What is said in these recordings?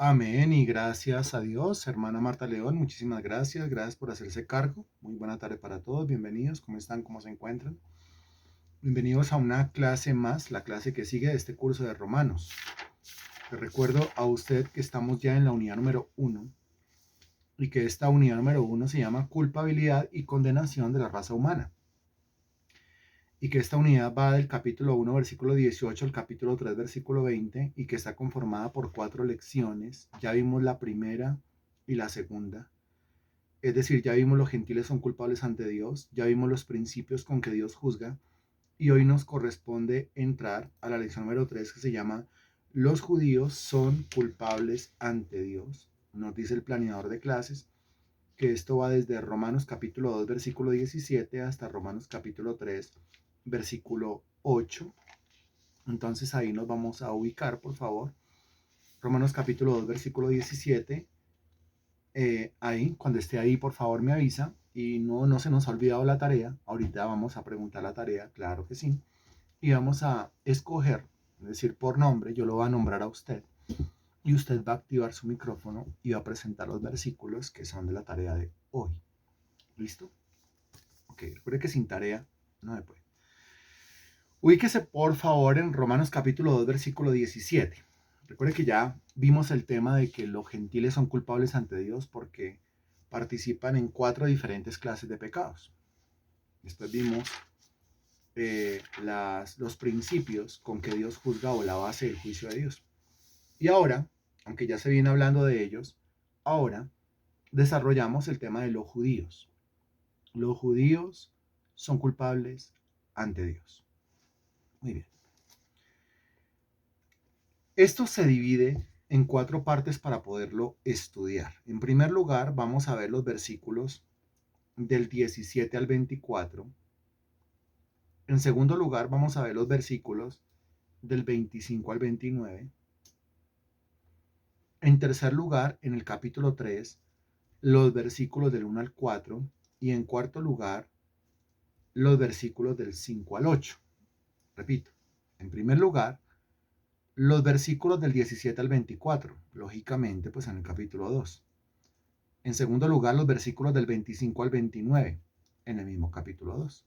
Amén y gracias a Dios, hermana Marta León, muchísimas gracias, gracias por hacerse cargo. Muy buena tarde para todos, bienvenidos, ¿cómo están? ¿Cómo se encuentran? Bienvenidos a una clase más, la clase que sigue de este curso de Romanos. Les recuerdo a usted que estamos ya en la unidad número 1 y que esta unidad número 1 se llama culpabilidad y condenación de la raza humana. Y que esta unidad va del capítulo 1, versículo 18 al capítulo 3, versículo 20, y que está conformada por 4 lecciones. Ya vimos la primera y la segunda. Es decir, ya vimos los gentiles son culpables ante Dios, ya vimos los principios con que Dios juzga, y hoy nos corresponde entrar a la lección número 3 que se llama Los judíos son culpables ante Dios. Nos dice el planeador de clases que esto va desde Romanos capítulo 2, versículo 17 hasta Romanos capítulo 3, versículo 8. Entonces ahí nos vamos a ubicar, por favor. Romanos capítulo 2, versículo 17. Ahí, cuando esté ahí, por favor me avisa. Y no se nos ha olvidado la tarea. Ahorita vamos a preguntar la tarea, claro que sí. Y vamos a escoger, es decir, por nombre, yo lo voy a nombrar a usted. Y usted va a activar su micrófono y va a presentar los versículos que son de la tarea de hoy. ¿Listo? Ok, recuerde que sin tarea no se puede. Ubíquese por favor en Romanos capítulo 2, versículo 17. Recuerde que ya vimos el tema de que los gentiles son culpables ante Dios porque participan en 4 diferentes clases de pecados. Después vimos los principios con que Dios juzga o la base del juicio de Dios. Y ahora, aunque ya se viene hablando de ellos, ahora desarrollamos el tema de los judíos. Los judíos son culpables ante Dios. Muy bien. Esto se divide en 4 partes para poderlo estudiar. En primer lugar, vamos a ver los versículos del 17 al 24. En segundo lugar, vamos a ver los versículos del 25 al 29. En tercer lugar, en el capítulo 3, los versículos del 1 al 4. Y en cuarto lugar, los versículos del 5 al 8. Repito, en primer lugar, los versículos del 17 al 24, lógicamente, pues en el capítulo 2. En segundo lugar, los versículos del 25 al 29, en el mismo capítulo 2.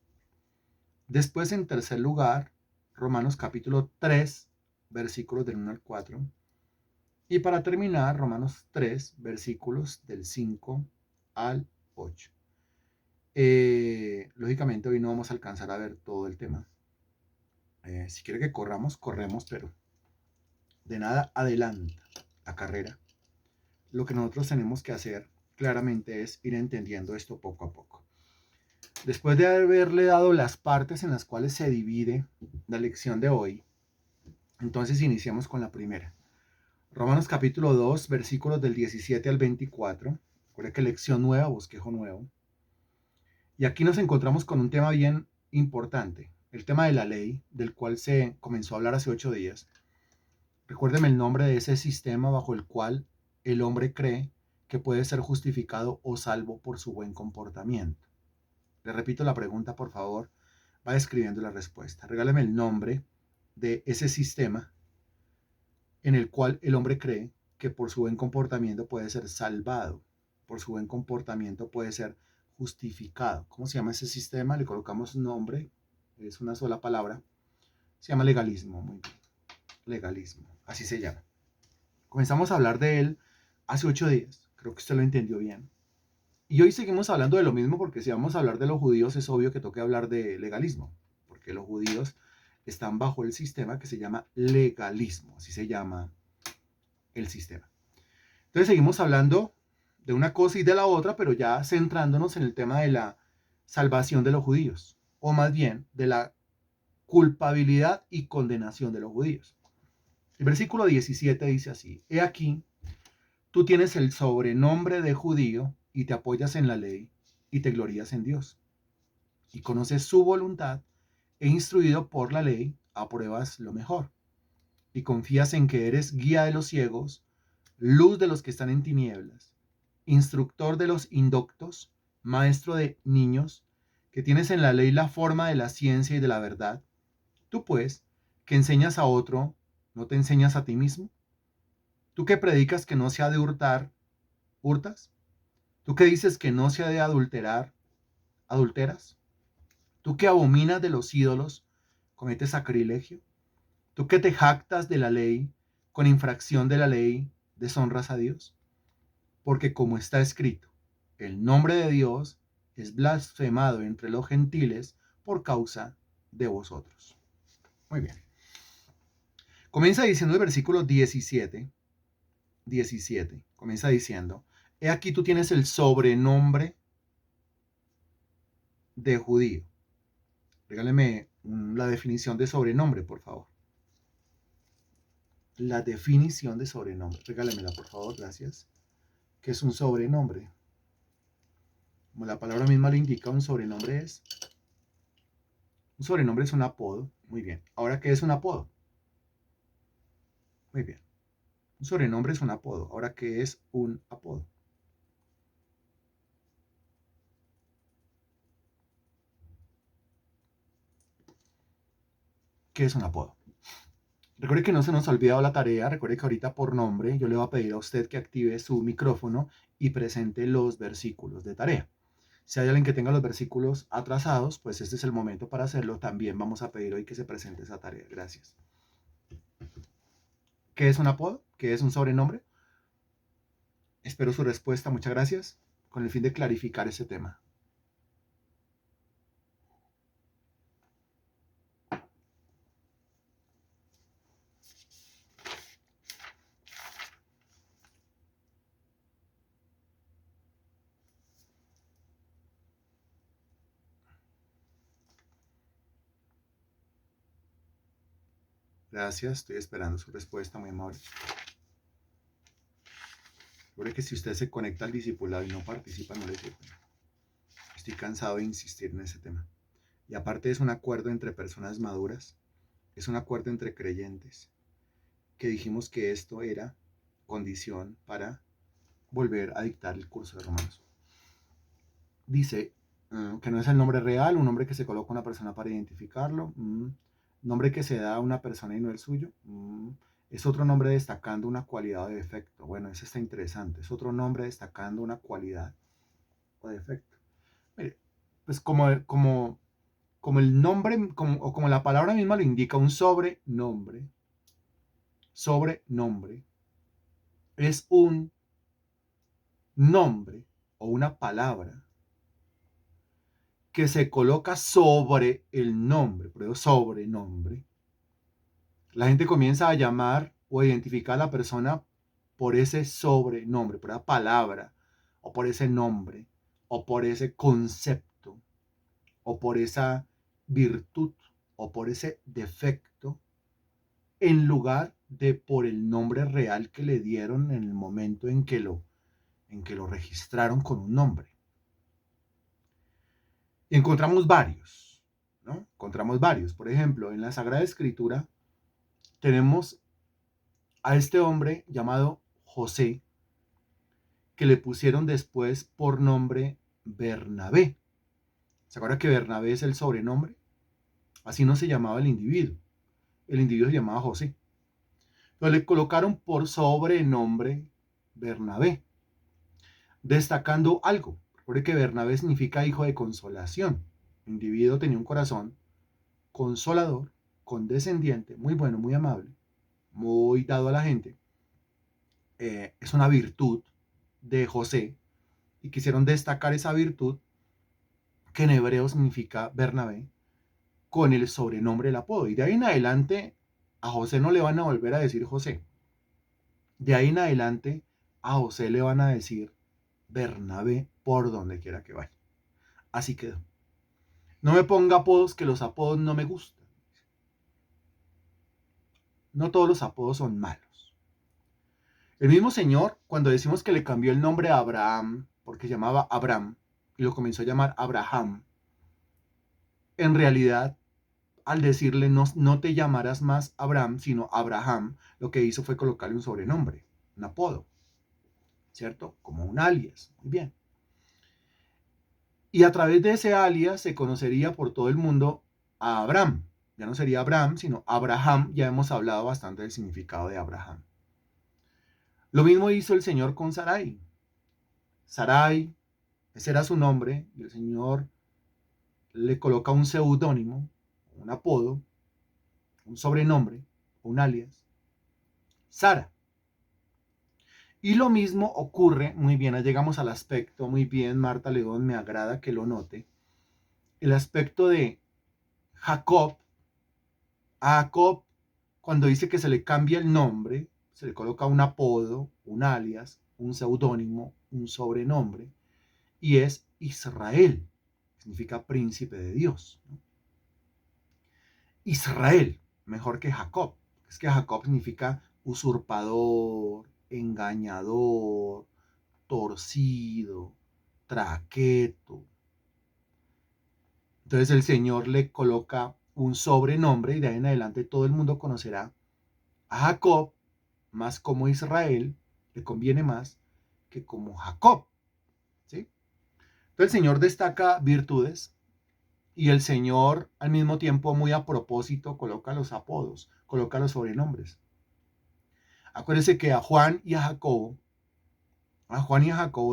Después, en tercer lugar, Romanos capítulo 3, versículos del 1 al 4. Y para terminar, Romanos 3, versículos del 5 al 8. Lógicamente, hoy no vamos a alcanzar a ver todo el tema. Si quiere que corramos, corremos, pero de nada adelanta la carrera. Lo que nosotros tenemos que hacer claramente es ir entendiendo esto poco a poco. Después de haberle dado las partes en las cuales se divide la lección de hoy, entonces iniciamos con la primera. Romanos capítulo 2, versículos del 17 al 24. Recuerda que lección nueva, bosquejo nuevo. Y aquí nos encontramos con un tema bien importante, el tema de la ley, del cual se comenzó a hablar hace 8 días. Recuérdeme el nombre de ese sistema bajo el cual el hombre cree que puede ser justificado o salvo por su buen comportamiento. Le repito la pregunta, por favor, va escribiendo la respuesta. Regálame el nombre de ese sistema en el cual el hombre cree que por su buen comportamiento puede ser salvado, por su buen comportamiento puede ser justificado. ¿Cómo se llama ese sistema? Le colocamos nombre, es una sola palabra. Se llama legalismo, muy bien. Legalismo, así se llama. Comenzamos a hablar de él hace 8 días, creo que usted lo entendió bien. Y hoy seguimos hablando de lo mismo porque si vamos a hablar de los judíos es obvio que toque hablar de legalismo, porque los judíos están bajo el sistema que se llama legalismo, así se llama el sistema. Entonces seguimos hablando de una cosa y de la otra, pero ya centrándonos en el tema de la salvación de los judíos, o más bien de la culpabilidad y condenación de los judíos. El versículo 17 dice así: He aquí, tú tienes el sobrenombre de judío y te apoyas en la ley y te glorías en Dios. Y conoces su voluntad e instruido por la ley, apruebas lo mejor. Y confías en que eres guía de los ciegos, luz de los que están en tinieblas, instructor de los indoctos, maestro de niños, que tienes en la ley la forma de la ciencia y de la verdad. Tú pues, que enseñas a otro, ¿no te enseñas a ti mismo? Tú que predicas que no se ha de hurtar, ¿hurtas? Tú que dices que no se ha de adulterar, ¿adulteras? Tú que abominas de los ídolos, ¿cometes sacrilegio? Tú que te jactas de la ley, con infracción de la ley, deshonras a Dios. Porque como está escrito, el nombre de Dios es blasfemado entre los gentiles por causa de vosotros. Muy bien. Comienza diciendo el versículo 17. Comienza diciendo, he aquí tú tienes el sobrenombre de judío. Regáleme la definición de sobrenombre, por favor. La definición de sobrenombre. Regálemela, por favor, gracias. ¿Qué es un sobrenombre? Como la palabra misma lo indica, un sobrenombre es un apodo. Muy bien. Ahora, ¿qué es un apodo? Muy bien. Un sobrenombre es un apodo. Ahora, ¿qué es un apodo? ¿Qué es un apodo? Recuerde que no se nos ha olvidado la tarea. Recuerde que ahorita por nombre yo le voy a pedir a usted que active su micrófono y presente los versículos de tarea. Si hay alguien que tenga los versículos atrasados, pues este es el momento para hacerlo. También vamos a pedir hoy que se presente esa tarea. Gracias. ¿Qué es un apodo? ¿Qué es un sobrenombre? Espero su respuesta. Muchas gracias. Con el fin de clarificar ese tema. Gracias. Estoy esperando su respuesta, muy amable. Recuerde que si usted se conecta al discipulado y no participa, no le sirve. Estoy cansado de insistir en ese tema. Y aparte es un acuerdo entre personas maduras, es un acuerdo entre creyentes, que dijimos que esto era condición para volver a dictar el curso de Romanos. Dice que no es el nombre real, un nombre que se coloca a una persona para identificarlo, nombre que se da a una persona y no el suyo, es otro nombre destacando una cualidad o defecto. Bueno, eso está interesante, es otro nombre destacando una cualidad o defecto. Mire, pues como el nombre, como la palabra misma lo indica, un sobrenombre es un nombre o una palabra que se coloca sobre el nombre, por eso sobrenombre. La gente comienza a llamar o a identificar a la persona por ese sobrenombre, por esa palabra, o por ese nombre, o por ese concepto, o por esa virtud, o por ese defecto, en lugar de por el nombre real que le dieron en el momento en que lo registraron con un nombre. Y encontramos varios, ¿no? Encontramos varios. Por ejemplo, en la Sagrada Escritura tenemos a este hombre llamado José, que le pusieron después por nombre Bernabé. ¿Se acuerda que Bernabé es el sobrenombre? Así no se llamaba el individuo. El individuo se llamaba José. Pero le colocaron por sobrenombre Bernabé, destacando algo. Recuerde que Bernabé significa hijo de consolación. El individuo tenía un corazón consolador, condescendiente, muy bueno, muy amable, muy dado a la gente. Es una virtud de José y quisieron destacar esa virtud que en hebreo significa Bernabé con el sobrenombre, el apodo. Y de ahí en adelante a José no le van a volver a decir José. De ahí en adelante a José le van a decir Bernabé por donde quiera que vaya. Así quedó. No me ponga apodos, que los apodos no me gustan. No todos los apodos son malos. El mismo Señor, cuando decimos que le cambió el nombre a Abraham, porque se llamaba Abraham, y lo comenzó a llamar Abraham, en realidad, al decirle no te llamarás más Abraham, sino Abraham, lo que hizo fue colocarle un sobrenombre, un apodo, ¿cierto? Como un alias. Muy bien. Y a través de ese alias se conocería por todo el mundo a Abraham. Ya no sería Abraham, sino Abraham. Ya hemos hablado bastante del significado de Abraham. Lo mismo hizo el Señor con Sarai. Sarai, ese era su nombre, y el Señor le coloca un seudónimo, un apodo, un sobrenombre, un alias, Sara. Y lo mismo ocurre, muy bien, llegamos al aspecto, muy bien, Marta León, me agrada que lo note, el aspecto de Jacob. A Jacob, cuando dice que se le cambia el nombre, se le coloca un apodo, un alias, un seudónimo, un sobrenombre, y es Israel, significa príncipe de Dios, ¿no? Israel, mejor que Jacob, es que Jacob significa usurpador, engañador, torcido, traqueto. Entonces el Señor le coloca un sobrenombre y de ahí en adelante todo el mundo conocerá a Jacob más como Israel, le conviene más que como Jacob, ¿sí? Entonces el Señor destaca virtudes y el Señor al mismo tiempo muy a propósito coloca los apodos, coloca los sobrenombres. Acuérdense que a Juan y a Jacobo,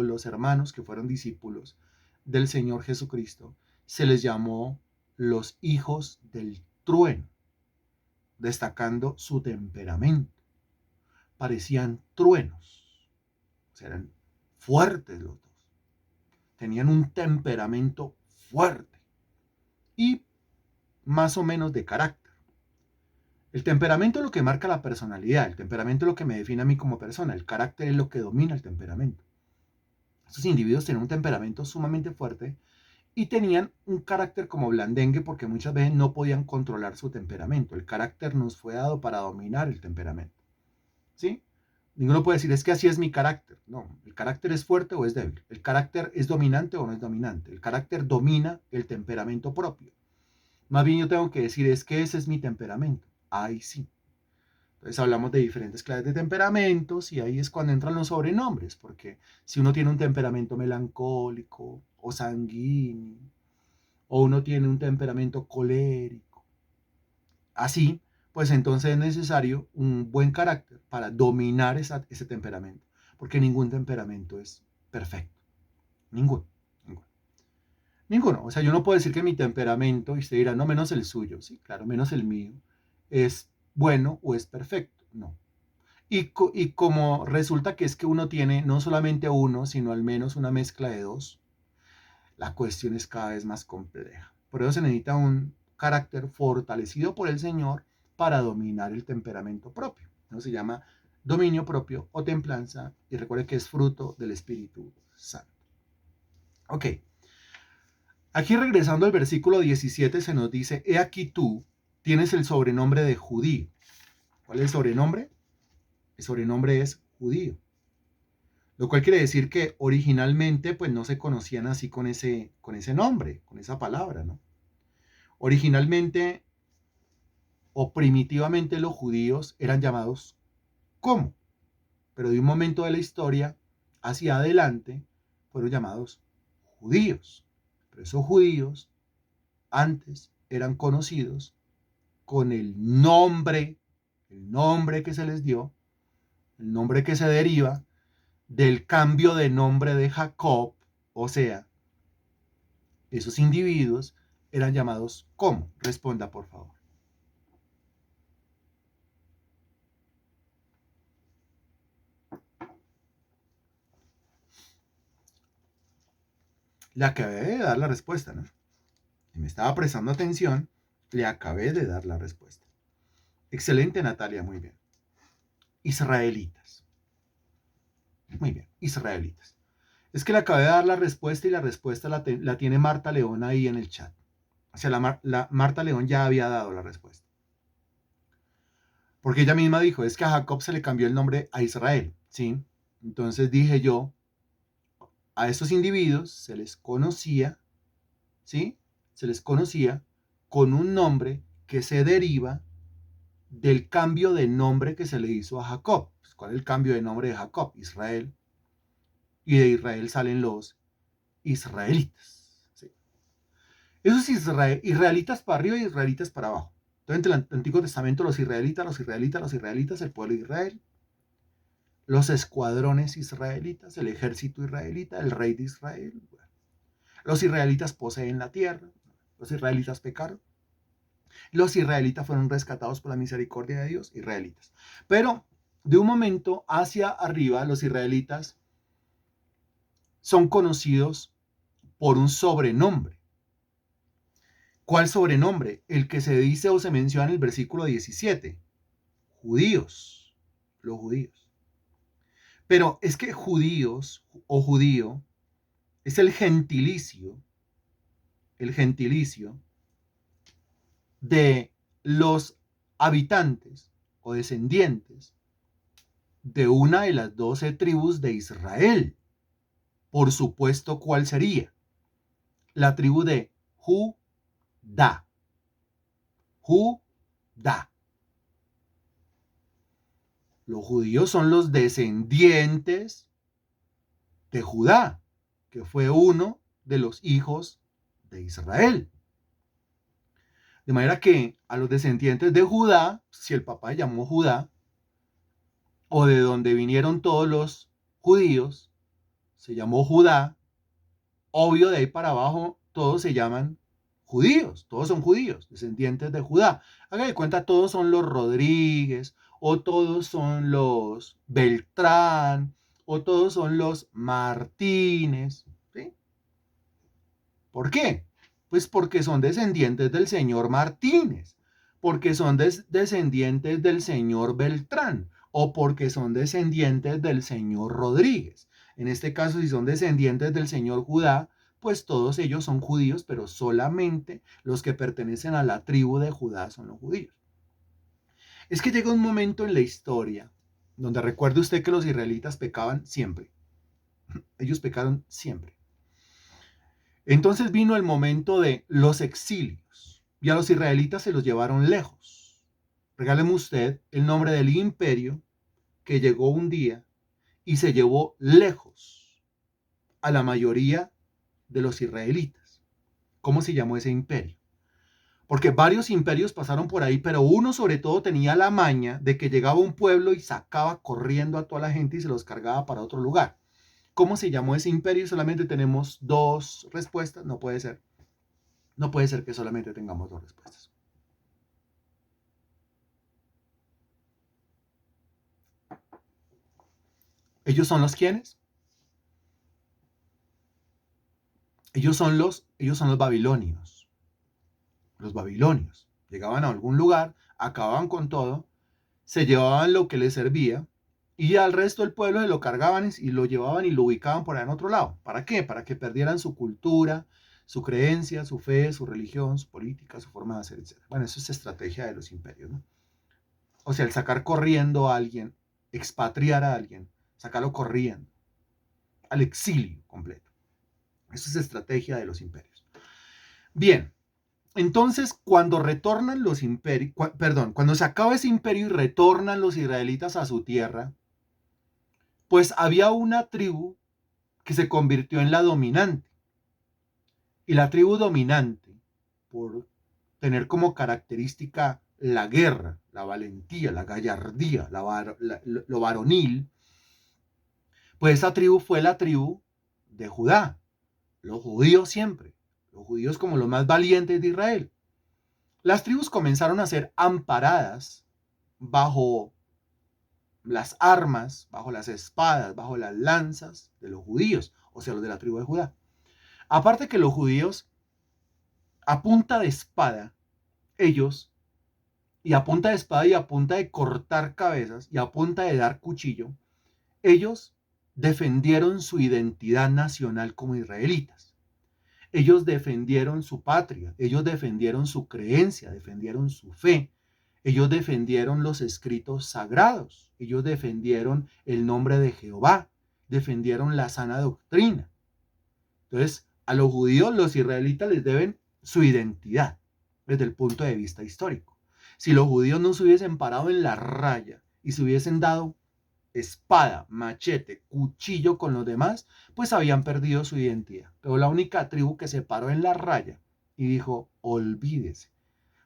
los hermanos que fueron discípulos del Señor Jesucristo, se les llamó los hijos del trueno, destacando su temperamento. Parecían truenos, o sea, eran fuertes los dos, tenían un temperamento fuerte y más o menos de carácter. El temperamento es lo que marca la personalidad, el temperamento es lo que me define a mí como persona, el carácter es lo que domina el temperamento. Estos individuos tenían un temperamento sumamente fuerte y tenían un carácter como blandengue porque muchas veces no podían controlar su temperamento. El carácter nos fue dado para dominar el temperamento, ¿sí? Ninguno puede decir, es que así es mi carácter. No, el carácter es fuerte o es débil. El carácter es dominante o no es dominante. El carácter domina el temperamento propio. Más bien yo tengo que decir, es que ese es mi temperamento. Ahí sí. Entonces hablamos de diferentes clases de temperamentos y ahí es cuando entran los sobrenombres, porque si uno tiene un temperamento melancólico o sanguíneo, o uno tiene un temperamento colérico, así, pues entonces es necesario un buen carácter para dominar ese temperamento, porque ningún temperamento es perfecto, ninguno, ninguno, ninguno. O sea, yo no puedo decir que mi temperamento, y usted dirá, no, menos el suyo, sí, claro, menos el mío, es bueno o es perfecto, no. Y como resulta que es que uno tiene no solamente uno, sino al menos una mezcla de dos, la cuestión es cada vez más compleja. Por eso se necesita un carácter fortalecido por el Señor para dominar el temperamento propio. Eso se llama dominio propio o templanza y recuerde que es fruto del Espíritu Santo. Ok, aquí regresando al versículo 17 se nos dice, he aquí tú tienes el sobrenombre de judío. ¿Cuál es el sobrenombre? El sobrenombre es judío. Lo cual quiere decir que originalmente pues no se conocían así con ese nombre, con esa palabra, ¿no? Originalmente o primitivamente los judíos eran llamados ¿cómo? Pero de un momento de la historia hacia adelante fueron llamados judíos. Pero esos judíos antes eran conocidos con el nombre que se les dio, el nombre que se deriva del cambio de nombre de Jacob, o sea, esos individuos eran llamados ¿cómo? Responda, por favor. Le acabé de dar la respuesta, ¿no? Si me estaba prestando atención, le acabé de dar la respuesta. Excelente, Natalia, muy bien. Israelitas. Muy bien, israelitas. Es que le acabé de dar la respuesta y la respuesta la tiene Marta León ahí en el chat. O sea, Marta León ya había dado la respuesta. Porque ella misma dijo, es que a Jacob se le cambió el nombre a Israel, ¿sí? Entonces dije yo, a estos individuos se les conocía, ¿sí? Se les conocía con un nombre que se deriva del cambio de nombre que se le hizo a Jacob. Pues, ¿cuál es el cambio de nombre de Jacob? Israel. Y de Israel salen los israelitas, ¿sí? Esos israelitas para arriba y israelitas para abajo. Entonces, en el Antiguo Testamento, los israelitas, el pueblo de Israel. los escuadrones israelitas, el ejército israelita, el rey de Israel. Los israelitas poseen la tierra, los israelitas pecaron, los israelitas fueron rescatados por la misericordia de Dios, israelitas. Pero de un momento hacia arriba, los israelitas son conocidos por un sobrenombre. ¿Cuál sobrenombre? El que se dice o se menciona en el versículo 17. Judíos, los judíos. Pero es que judíos o judío es el gentilicio de los habitantes o descendientes de una de las 12 tribus de Israel. Por supuesto, ¿cuál sería? La tribu de Judá. Judá. Los judíos son los descendientes de Judá, que fue uno de los hijos de Israel. De manera que a los descendientes de Judá, si el papá llamó Judá, o de donde vinieron todos los judíos, se llamó Judá, obvio de ahí para abajo todos se llaman judíos, todos son judíos, descendientes de Judá. Haga de cuenta, todos son los Rodríguez, o todos son los Beltrán, o todos son los Martínez. ¿Sí? ¿Por qué? Pues porque son descendientes del señor Martínez, porque son descendientes del señor Beltrán, o porque son descendientes del señor Rodríguez. En este caso, si son descendientes del señor Judá, pues todos ellos son judíos, pero solamente los que pertenecen a la tribu de Judá son los judíos. Es que llega un momento en la historia donde recuerde usted que los israelitas pecaban siempre. Ellos pecaron siempre. Entonces vino el momento de los exilios y a los israelitas se los llevaron lejos. Regáleme usted el nombre del imperio que llegó un día y se llevó lejos a la mayoría de los israelitas. ¿Cómo se llamó ese imperio? Porque varios imperios pasaron por ahí, pero uno sobre todo tenía la maña de que llegaba un pueblo y sacaba corriendo a toda la gente y se los cargaba para otro lugar. ¿Cómo se llamó ese imperio? Solamente tenemos dos respuestas. No puede ser. No puede ser que solamente tengamos dos respuestas. ¿Ellos son los quiénes? Ellos son los babilonios. Los babilonios llegaban a algún lugar, acababan con todo, se llevaban lo que les servía y al resto del pueblo se lo cargaban y lo llevaban y lo ubicaban por ahí en otro lado. ¿Para qué? Para que perdieran su cultura, su creencia, su fe, su religión, su política, su forma de hacer, etc. Bueno, eso es estrategia de los imperios, ¿no? O sea, el sacar corriendo a alguien, expatriar a alguien, sacarlo corriendo, al exilio completo. Eso es estrategia de los imperios. Bien, entonces cuando retornan los imperios, cuando se acaba ese imperio y retornan los israelitas a su tierra, pues había una tribu que se convirtió en la dominante. Y la tribu dominante, por tener como característica la guerra, la valentía, la gallardía, lo varonil, pues esa tribu fue la tribu de Judá. Los judíos siempre, los judíos como los más valientes de Israel. Las tribus comenzaron a ser amparadas bajo las armas, bajo las espadas, bajo las lanzas de los judíos, o sea, los de la tribu de Judá. Aparte que los judíos, a punta de espada, ellos, y a punta de espada y a punta de cortar cabezas y a punta de dar cuchillo, ellos defendieron su identidad nacional como israelitas. Ellos defendieron su patria, ellos defendieron su creencia, defendieron su fe, ellos defendieron los escritos sagrados, ellos defendieron el nombre de Jehová, defendieron la sana doctrina. Entonces, a los judíos, los israelitas les deben su identidad desde el punto de vista histórico. Si los judíos no se hubiesen parado en la raya y se hubiesen dado espada, machete, cuchillo con los demás, pues habían perdido su identidad. Pero la única tribu que se paró en la raya y dijo, olvídese,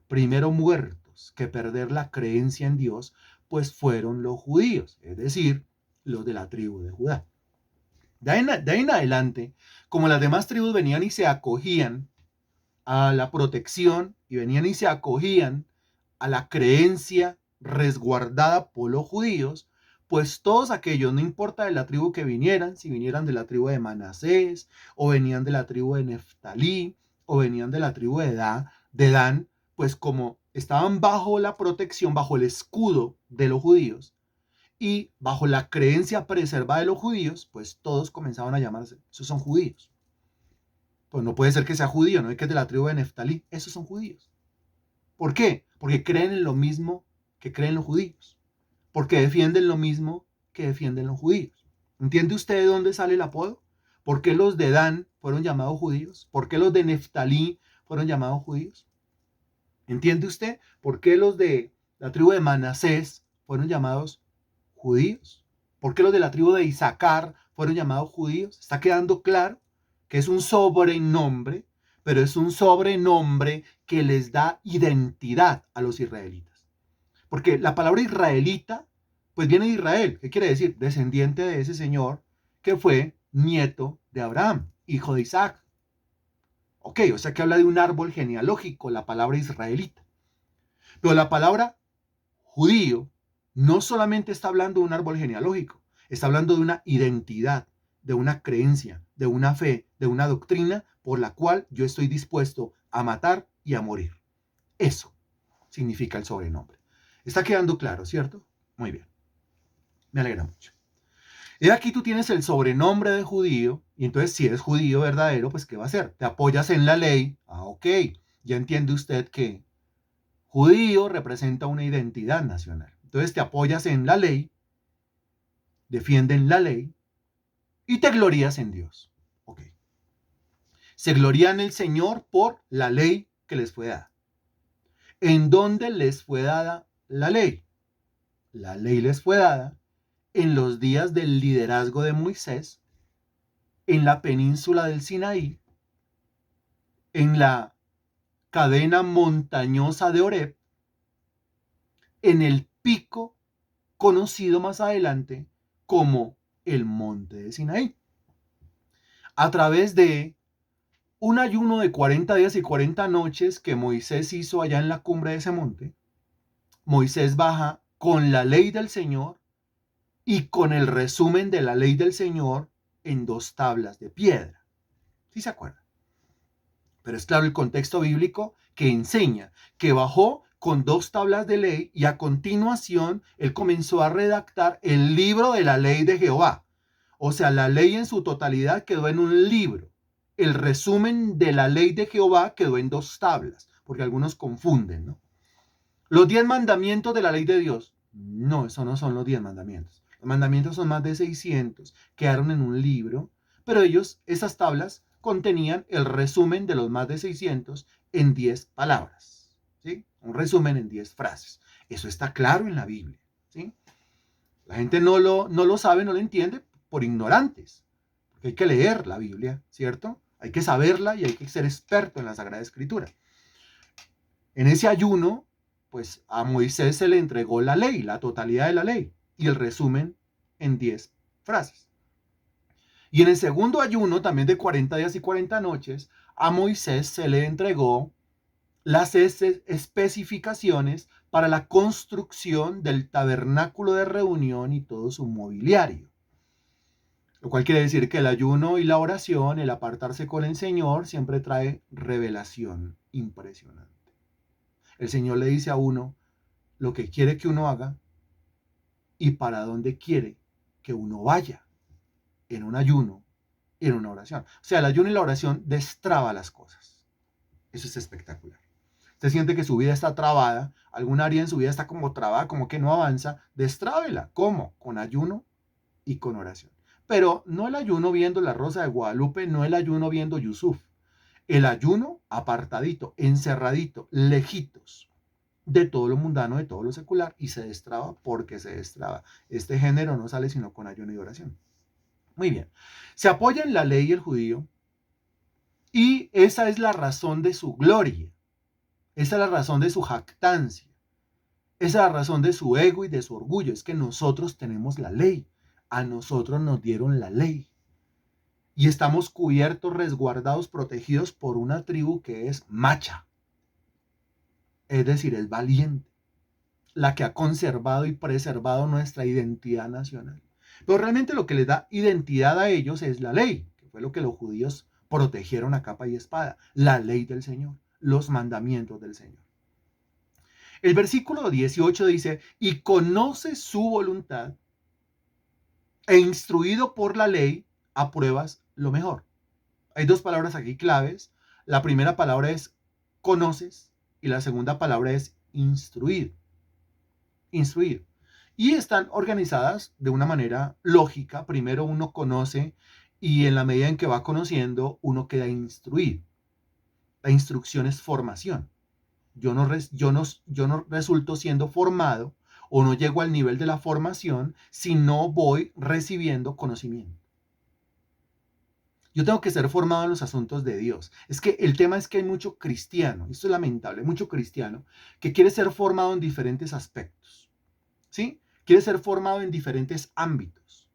primero muertos que perder la creencia en Dios, pues fueron los judíos. Es decir, los de la tribu de Judá. De ahí en adelante, como las demás tribus venían y se acogían a la protección y venían y se acogían a la creencia resguardada por los judíos, pues todos aquellos, no importa de la tribu que vinieran, si vinieran de la tribu de Manasés, o venían de la tribu de Neftalí, o venían de la tribu de Dan, pues como estaban bajo la protección, bajo el escudo de los judíos, y bajo la creencia preservada de los judíos, pues todos comenzaban a llamarse, esos son judíos. Pues no puede ser que sea judío, no es que es de la tribu de Neftalí, esos son judíos. ¿Por qué? Porque creen en lo mismo que creen los judíos. Porque defienden lo mismo que defienden los judíos. ¿Entiende usted de dónde sale el apodo? ¿Por qué los de Dan fueron llamados judíos? ¿Por qué los de Neftalí fueron llamados judíos? ¿Entiende usted por qué los de la tribu de Manasés fueron llamados judíos? ¿Por qué los de la tribu de Isaacar fueron llamados judíos? ¿Está quedando claro que es un sobrenombre, pero es un sobrenombre que les da identidad a los israelitas? Porque la palabra israelita, pues viene de Israel. ¿Qué quiere decir? Descendiente de ese señor que fue nieto de Abraham, hijo de Isaac. Ok, o sea que habla de un árbol genealógico, la palabra israelita. Pero la palabra judío no solamente está hablando de un árbol genealógico, está hablando de una identidad, de una creencia, de una fe, de una doctrina por la cual yo estoy dispuesto a matar y a morir. Eso significa el sobrenombre. ¿Está quedando claro, cierto? Muy bien. Me alegra mucho. Y aquí tú tienes el sobrenombre de judío, y entonces si eres judío verdadero, pues ¿qué va a hacer? Te apoyas en la ley. Ok, ya entiende usted que judío representa una identidad nacional. Entonces te apoyas en la ley, defienden la ley y te glorías en Dios. Ok. Se glorían en el Señor por la ley que les fue dada. ¿En dónde les fue dada la ley? La ley les fue dada en los días del liderazgo de Moisés, en la península del Sinaí, en la cadena montañosa de Oreb, en el pico conocido más adelante como el monte de Sinaí. A través de un ayuno de 40 días y 40 noches que Moisés hizo allá en la cumbre de ese monte, Moisés baja con la ley del Señor y con el resumen de la ley del Señor en 2 tablas de piedra. ¿Sí se acuerdan? Pero es claro el contexto bíblico que enseña que bajó con 2 tablas de ley y a continuación él comenzó a redactar el libro de la ley de Jehová. O sea, la ley en su totalidad quedó en un libro. El resumen de la ley de Jehová quedó en 2 tablas, porque algunos confunden, ¿no? Los 10 mandamientos de la ley de Dios. No, eso no son los 10 mandamientos. Los mandamientos son más de 600, quedaron en un libro, pero esas tablas contenían el resumen de los más de 600 en 10 palabras, ¿sí? Un resumen en 10 frases. Eso está claro en la Biblia, ¿sí? La gente no lo sabe, no lo entiende por ignorantes. Porque hay que leer la Biblia, ¿cierto? Hay que saberla y hay que ser experto en la Sagrada Escritura. En ese ayuno, pues a Moisés se le entregó la ley, la totalidad de la ley, y el resumen en 10 frases. Y en el segundo ayuno, también de 40 días y 40 noches, a Moisés se le entregó las especificaciones para la construcción del tabernáculo de reunión y todo su mobiliario. Lo cual quiere decir que el ayuno y la oración, el apartarse con el Señor, siempre trae revelación impresionante. El Señor le dice a uno lo que quiere que uno haga y para dónde quiere que uno vaya en un ayuno y en una oración. O sea, el ayuno y la oración destraba las cosas. Eso es espectacular. Usted siente que su vida está trabada, algún área en su vida está como trabada, como que no avanza, destrábela. ¿Cómo? Con ayuno y con oración. Pero no el ayuno viendo La Rosa de Guadalupe, no el ayuno viendo Yusuf. El ayuno apartadito, encerradito, lejitos de todo lo mundano, de todo lo secular, y se destraba porque se destraba. Este género no sale sino con ayuno y oración. Muy bien. Se apoya en la ley el judío y esa es la razón de su gloria. Esa es la razón de su jactancia. Esa es la razón de su ego y de su orgullo. Es que nosotros tenemos la ley. a nosotros nos dieron la ley. Y estamos cubiertos, resguardados, protegidos por una tribu que es macha. Es decir, es valiente, la que ha conservado y preservado nuestra identidad nacional. Pero realmente lo que les da identidad a ellos es la ley, que fue lo que los judíos protegieron a capa y espada, la ley del Señor, los mandamientos del Señor. El versículo 18 dice, y conoce su voluntad e instruido por la ley, apruebas lo mejor. Hay dos palabras aquí claves. La primera palabra es conoces y la segunda palabra es instruir. Instruir. Y están organizadas de una manera lógica. Primero uno conoce y en la medida en que va conociendo, uno queda instruido. La instrucción es formación. Yo no resulto siendo formado o no llego al nivel de la formación si no voy recibiendo conocimiento. Yo tengo que ser formado en los asuntos de Dios. Es que el tema es que hay mucho cristiano, esto es lamentable, mucho cristiano que quiere ser formado en diferentes aspectos, ¿sí? Quiere ser formado en diferentes ámbitos.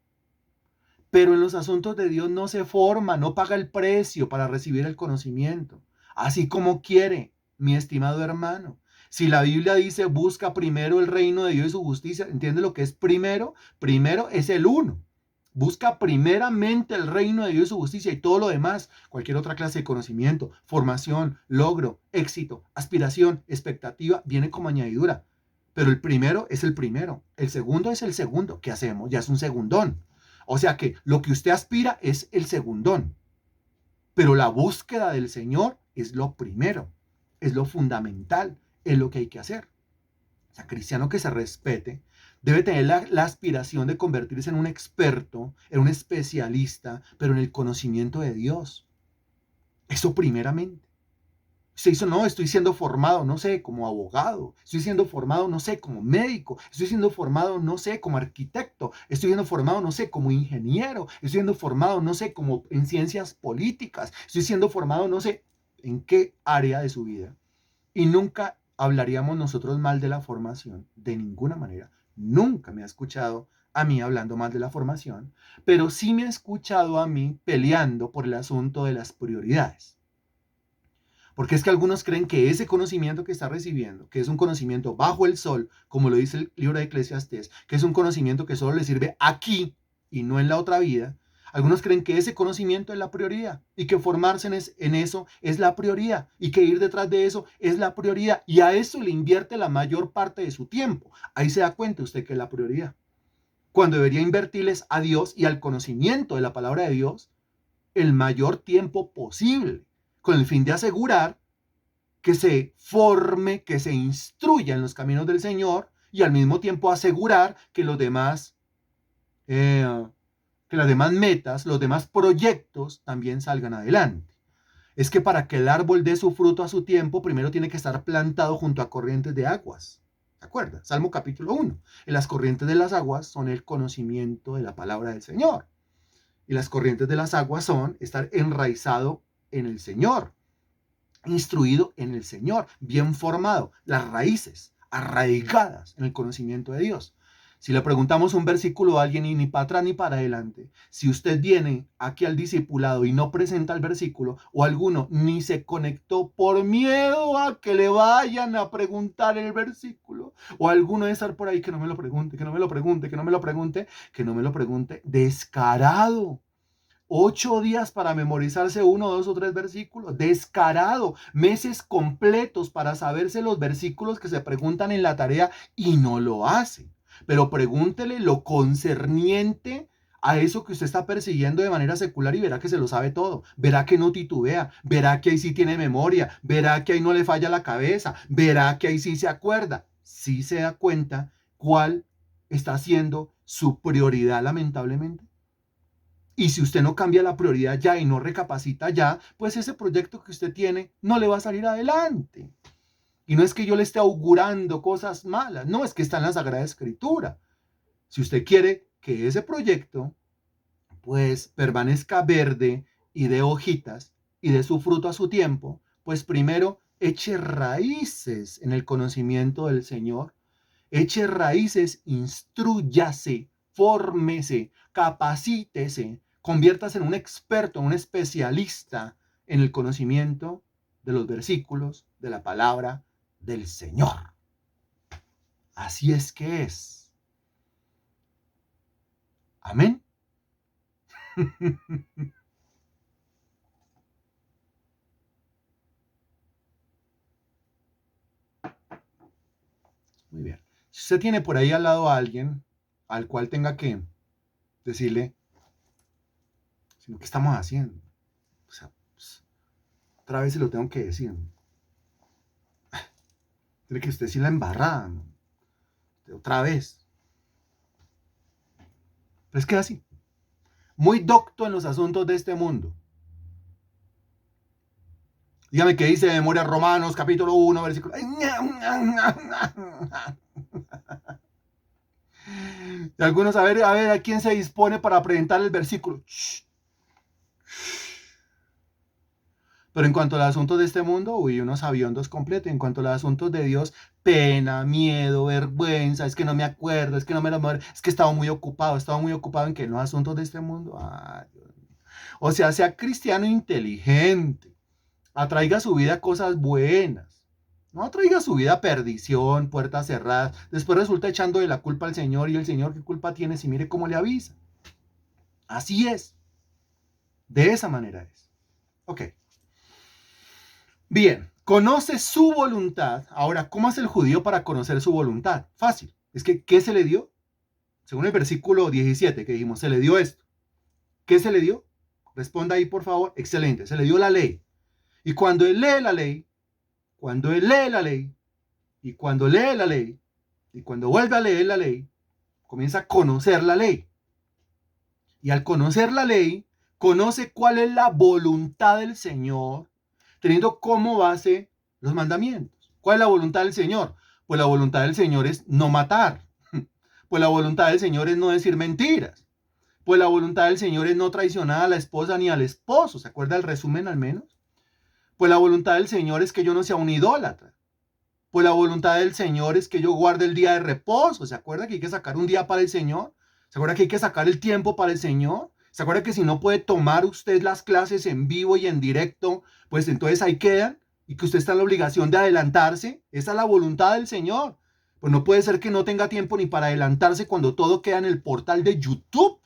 Pero en los asuntos de Dios no se forma, no paga el precio para recibir el conocimiento, así como quiere, mi estimado hermano. Si la Biblia dice busca primero el reino de Dios y su justicia, ¿entiende lo que es primero? Primero es el uno. Busca primeramente el reino de Dios y su justicia y todo lo demás, cualquier otra clase de conocimiento, formación, logro, éxito, aspiración, expectativa, viene como añadidura. Pero el primero es el primero, el segundo es el segundo. ¿Qué hacemos? Ya es un segundón. O sea que lo que usted aspira es el segundón. Pero la búsqueda del Señor es lo primero, es lo fundamental, es lo que hay que hacer. O sea, cristiano que se respete debe tener la aspiración de convertirse en un experto, en un especialista, pero en el conocimiento de Dios. Eso primeramente. Se hizo, no, estoy siendo formado, no sé, como abogado, estoy siendo formado, no sé, como médico, estoy siendo formado, no sé, como arquitecto, estoy siendo formado, no sé, como ingeniero, estoy siendo formado, no sé, como en ciencias políticas, estoy siendo formado, no sé, en qué área de su vida. Y nunca hablaríamos nosotros mal de la formación, de ninguna manera. Nunca me ha escuchado a mí hablando mal de la formación, pero sí me ha escuchado a mí peleando por el asunto de las prioridades. Porque es que algunos creen que ese conocimiento que está recibiendo, que es un conocimiento bajo el sol, como lo dice el libro de Eclesiastés, que es un conocimiento que solo le sirve aquí y no en la otra vida, algunos creen que ese conocimiento es la prioridad y que formarse en eso es la prioridad y que ir detrás de eso es la prioridad y a eso le invierte la mayor parte de su tiempo. Ahí se da cuenta usted que es la prioridad. Cuando debería invertirles a Dios y al conocimiento de la palabra de Dios el mayor tiempo posible, con el fin de asegurar que se forme, que se instruya en los caminos del Señor y al mismo tiempo asegurar que los demás que las demás metas, los demás proyectos también salgan adelante. Es que para que el árbol dé su fruto a su tiempo, primero tiene que estar plantado junto a corrientes de aguas. ¿Se acuerda? Salmo capítulo 1. Y las corrientes de las aguas son el conocimiento de la palabra del Señor. Y las corrientes de las aguas son estar enraizado en el Señor, instruido en el Señor, bien formado, las raíces arraigadas en el conocimiento de Dios. Si le preguntamos un versículo a alguien y ni para atrás ni para adelante, si usted viene aquí al discipulado y no presenta el versículo, o alguno ni se conectó por miedo a que le vayan a preguntar el versículo, o alguno de estar por ahí que no me lo pregunte, que no me lo pregunte, que no me lo pregunte, que no me lo pregunte, descarado. 8 días para memorizarse 1, 2 o 3 versículos. Descarado. Meses completos para saberse los versículos que se preguntan en la tarea y no lo hace. Pero pregúntele lo concerniente a eso que usted está persiguiendo de manera secular y verá que se lo sabe todo. Verá que no titubea. Verá que ahí sí tiene memoria. Verá que ahí no le falla la cabeza. Verá que ahí sí se acuerda. Sí se da cuenta cuál está siendo su prioridad, lamentablemente. Y si usted no cambia la prioridad ya y no recapacita ya, pues ese proyecto que usted tiene no le va a salir adelante. Y no es que yo le esté augurando cosas malas, no, es que está en la Sagrada Escritura. Si usted quiere que ese proyecto pues permanezca verde y dé hojitas y dé su fruto a su tiempo, pues primero eche raíces en el conocimiento del Señor, eche raíces, instrúyase fórmese, capacítese, conviértase en un experto, en un especialista en el conocimiento de los versículos de la palabra del Señor. Así es que es. Amén. Muy bien. Si usted tiene por ahí al lado a alguien al cual tenga que decirle, ¿qué estamos haciendo? O sea, pues, otra vez se lo tengo que decir. Tiene que usted decir la embarrada, ¿no? Otra vez. Pero es que es así. Muy docto en los asuntos de este mundo. Dígame qué dice de memoria Romanos, capítulo 1, versículo. Y algunos, a ver, ¿a quién se dispone para presentar el versículo? Pero en cuanto a los asuntos de este mundo, unos aviondos completos. En cuanto a los asuntos de Dios, pena, miedo, vergüenza, es que no me acuerdo, es que no me lo acuerdo, es que estaba muy ocupado en que en los asuntos de este mundo. Ay, Dios mío. O sea cristiano inteligente, atraiga a su vida cosas buenas, no atraiga a su vida perdición, puertas cerradas, después resulta echándole la culpa al Señor, y el Señor, ¿qué culpa tiene si mire cómo le avisa? Así es, de esa manera es. Ok. Bien, conoce su voluntad. Ahora, ¿cómo hace el judío para conocer su voluntad? Fácil. Es que, ¿qué se le dio? Según el versículo 17 que dijimos, se le dio esto. ¿Qué se le dio? Responda ahí, por favor. Excelente. Se le dio la ley. Y cuando él lee la ley, y cuando lee la ley, y cuando vuelve a leer la ley, comienza a conocer la ley. Y al conocer la ley, conoce cuál es la voluntad del Señor, teniendo como base los mandamientos. ¿Cuál es la voluntad del Señor? Pues la voluntad del Señor es no matar. Pues la voluntad del Señor es no decir mentiras. Pues la voluntad del Señor es no traicionar a la esposa ni al esposo. ¿Se acuerda el resumen al menos? Pues la voluntad del Señor es que yo no sea un idólatra. Pues la voluntad del Señor es que yo guarde el día de reposo. ¿Se acuerda que hay que sacar un día para el Señor? ¿Se acuerda que hay que sacar el tiempo para el Señor? ¿Se acuerda que si no puede tomar usted las clases en vivo y en directo, pues entonces ahí quedan? Y que usted está en la obligación de adelantarse. Esa es la voluntad del Señor. Pues no puede ser que no tenga tiempo ni para adelantarse cuando todo queda en el portal de YouTube.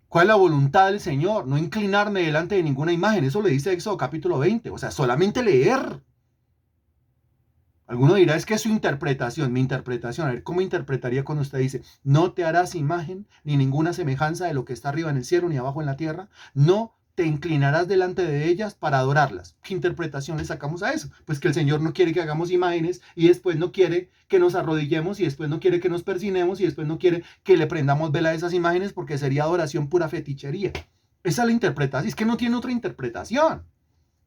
¿Cuál es la voluntad del Señor? No inclinarme delante de ninguna imagen. Eso le dice Éxodo capítulo 20. O sea, solamente leer. Alguno dirá, es que es su interpretación, mi interpretación. A ver, ¿cómo interpretaría cuando usted dice, no te harás imagen ni ninguna semejanza de lo que está arriba en el cielo ni abajo en la tierra? No te inclinarás delante de ellas para adorarlas. ¿Qué interpretación le sacamos a eso? Pues que el Señor no quiere que hagamos imágenes y después no quiere que nos arrodillemos y después no quiere que nos persinemos y después no quiere que le prendamos vela a esas imágenes porque sería adoración pura fetichería. Esa es la interpretación. Es que no tiene otra interpretación.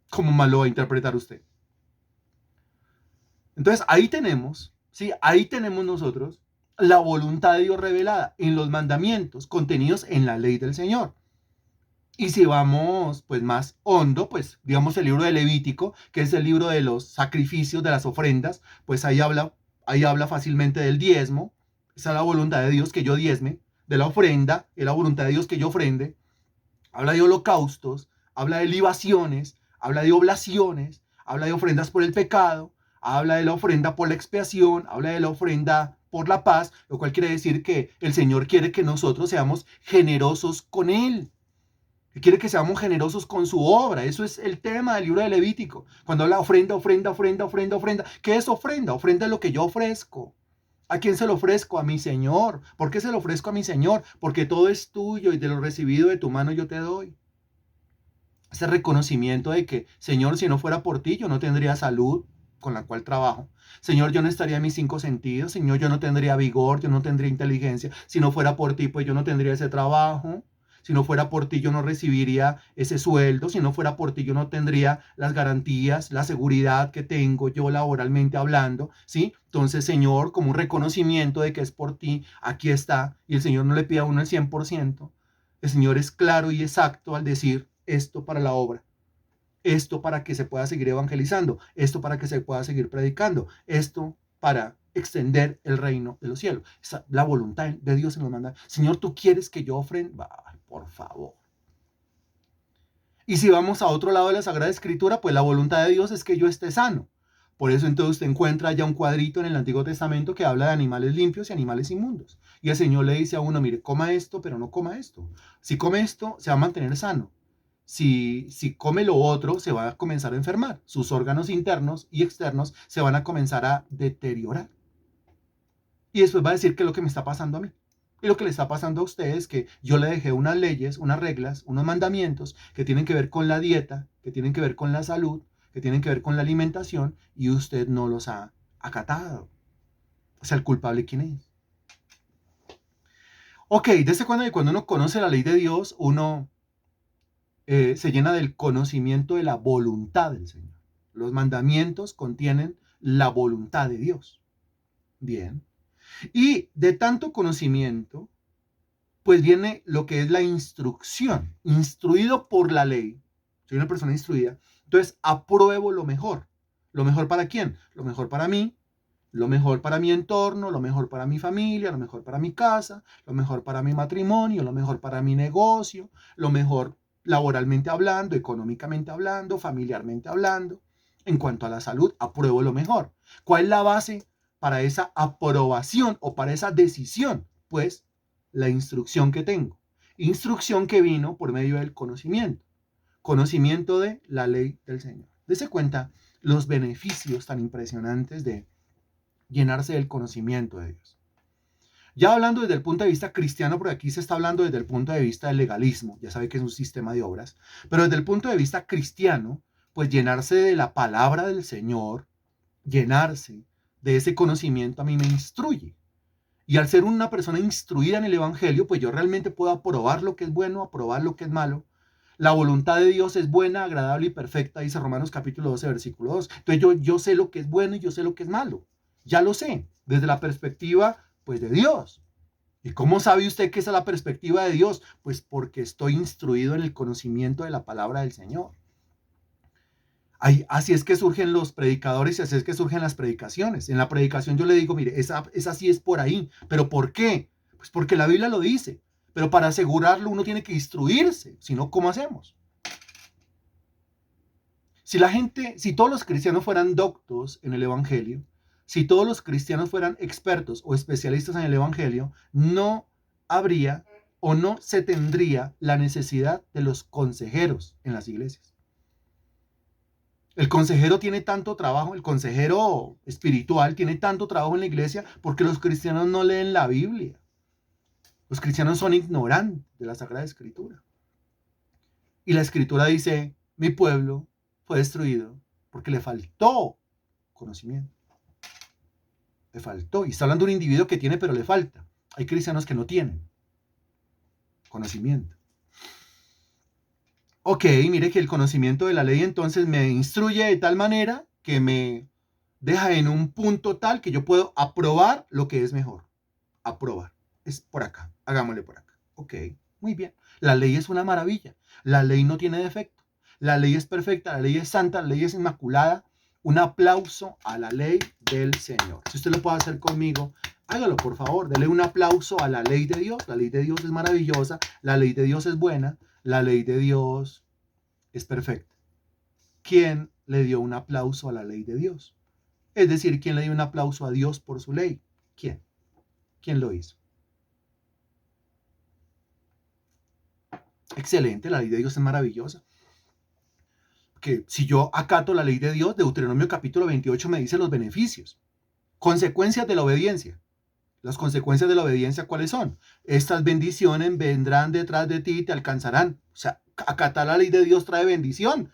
¿Cómo más lo va a interpretar usted? Entonces ahí tenemos, ¿sí? Ahí tenemos nosotros la voluntad de Dios revelada en los mandamientos contenidos en la ley del Señor. Y si vamos pues más hondo, pues digamos el libro de Levítico, que es el libro de los sacrificios, de las ofrendas, pues ahí habla fácilmente del diezmo. Esa es la voluntad de Dios que yo diezme, de la ofrenda, es la voluntad de Dios que yo ofrende. Habla de holocaustos, habla de libaciones, habla de oblaciones, habla de ofrendas por el pecado, habla de la ofrenda por la expiación, habla de la ofrenda por la paz, lo cual quiere decir que el Señor quiere que nosotros seamos generosos con Él. Quiere que seamos generosos con su obra. Eso es el tema del libro de Levítico. Cuando habla ofrenda, ofrenda, ofrenda, ofrenda, ofrenda. ¿Qué es ofrenda? Ofrenda es lo que yo ofrezco. ¿A quién se lo ofrezco? A mi Señor. ¿Por qué se lo ofrezco a mi Señor? Porque todo es tuyo y de lo recibido de tu mano yo te doy. Ese reconocimiento de que, Señor, si no fuera por ti, yo no tendría salud con la cual trabajo. Señor, yo no estaría en mis 5 sentidos. Señor, yo no tendría vigor, yo no tendría inteligencia. Si no fuera por ti, pues yo no tendría ese trabajo. Si no fuera por ti, yo no recibiría ese sueldo. Si no fuera por ti, yo no tendría las garantías, la seguridad que tengo yo laboralmente hablando, ¿sí? Entonces, Señor, como un reconocimiento de que es por ti, aquí está. Y el Señor no le pide a uno el 100%. El Señor es claro y exacto al decir esto para la obra. esto para que se pueda seguir evangelizando, esto para que se pueda seguir predicando, esto para extender el reino de los cielos. La voluntad de Dios se nos manda. Señor, ¿tú quieres que yo ofrende? Ay, por favor. Y si vamos a otro lado de la Sagrada Escritura, pues la voluntad de Dios es que yo esté sano. Por eso entonces usted encuentra ya un cuadrito en el Antiguo Testamento que habla de animales limpios y animales inmundos. Y el Señor le dice a uno, mire, coma esto, pero no coma esto. Si come esto, se va a mantener sano. Si come lo otro, se va a comenzar a enfermar. Sus órganos internos y externos se van a comenzar a deteriorar. Y después va a decir qué es lo que me está pasando a mí. Y lo que le está pasando a usted es que yo le dejé unas leyes, unas reglas, unos mandamientos que tienen que ver con la dieta, que tienen que ver con la salud, que tienen que ver con la alimentación, y usted no los ha acatado. O sea, ¿el culpable quién es? Ok, desde cuando uno conoce la ley de Dios, uno se llena del conocimiento de la voluntad del Señor. Los mandamientos contienen la voluntad de Dios. Bien. Y de tanto conocimiento, pues viene lo que es la instrucción. Instruido por la ley. Soy una persona instruida. Entonces, apruebo lo mejor. ¿Lo mejor para quién? Lo mejor para mí, lo mejor para mi entorno, lo mejor para mi familia, lo mejor para mi casa, lo mejor para mi matrimonio, lo mejor para mi negocio, lo mejor laboralmente hablando, económicamente hablando, familiarmente hablando. En cuanto a la salud, apruebo lo mejor. ¿Cuál es la base para esa aprobación o para esa decisión? Pues la instrucción que tengo. Instrucción que vino por medio del conocimiento. Conocimiento de la ley del Señor. Dese cuenta los beneficios tan impresionantes de llenarse del conocimiento de Dios. Ya hablando desde el punto de vista cristiano, porque aquí se está hablando desde el punto de vista del legalismo, ya sabe que es un sistema de obras, pero desde el punto de vista cristiano, pues llenarse de la palabra del Señor, llenarse de ese conocimiento a mí me instruye. Y al ser una persona instruida en el Evangelio, pues yo realmente puedo aprobar lo que es bueno, aprobar lo que es malo. La voluntad de Dios es buena, agradable y perfecta, dice Romanos capítulo 12, versículo 2. Entonces yo sé lo que es bueno y yo sé lo que es malo. Ya lo sé, desde la perspectiva, pues, de Dios. ¿Y cómo sabe usted que esa es la perspectiva de Dios? Pues porque estoy instruido en el conocimiento de la palabra del Señor. Así es que surgen los predicadores y así es que surgen las predicaciones. En la predicación yo le digo, mire, esa sí es por ahí. ¿Pero por qué? Pues porque la Biblia lo dice. Pero para asegurarlo uno tiene que instruirse. Si no, ¿cómo hacemos? Si todos los cristianos fueran doctos en el Evangelio, si todos los cristianos fueran expertos o especialistas en el Evangelio, no habría o no se tendría la necesidad de los consejeros en las iglesias. El consejero tiene tanto trabajo, el consejero espiritual tiene tanto trabajo en la iglesia porque los cristianos no leen la Biblia. Los cristianos son ignorantes de la Sagrada Escritura. Y la Escritura dice, mi pueblo fue destruido porque le faltó conocimiento. Le faltó. Y está hablando de un individuo que tiene, pero le falta. Hay cristianos que no tienen conocimiento. Ok, mire que el conocimiento de la ley entonces me instruye de tal manera que me deja en un punto tal que yo puedo aprobar lo que es mejor. Aprobar. Es por acá. Hagámosle por acá. Ok, muy bien. La ley es una maravilla. La ley no tiene defecto. La ley es perfecta, la ley es santa, la ley es inmaculada. Un aplauso a la ley del Señor. Si usted lo puede hacer conmigo, hágalo por favor. Dele un aplauso a la ley de Dios. La ley de Dios es maravillosa. La ley de Dios es buena. La ley de Dios es perfecta. ¿Quién le dio un aplauso a la ley de Dios? Es decir, ¿quién le dio un aplauso a Dios por su ley? ¿Quién? ¿Quién lo hizo? Excelente, la ley de Dios es maravillosa. Que si yo acato la ley de Dios, Deuteronomio capítulo 28 me dice los beneficios. Consecuencias de la obediencia. Las consecuencias de la obediencia, ¿cuáles son? Estas bendiciones vendrán detrás de ti y te alcanzarán. O sea, acatar la ley de Dios trae bendición.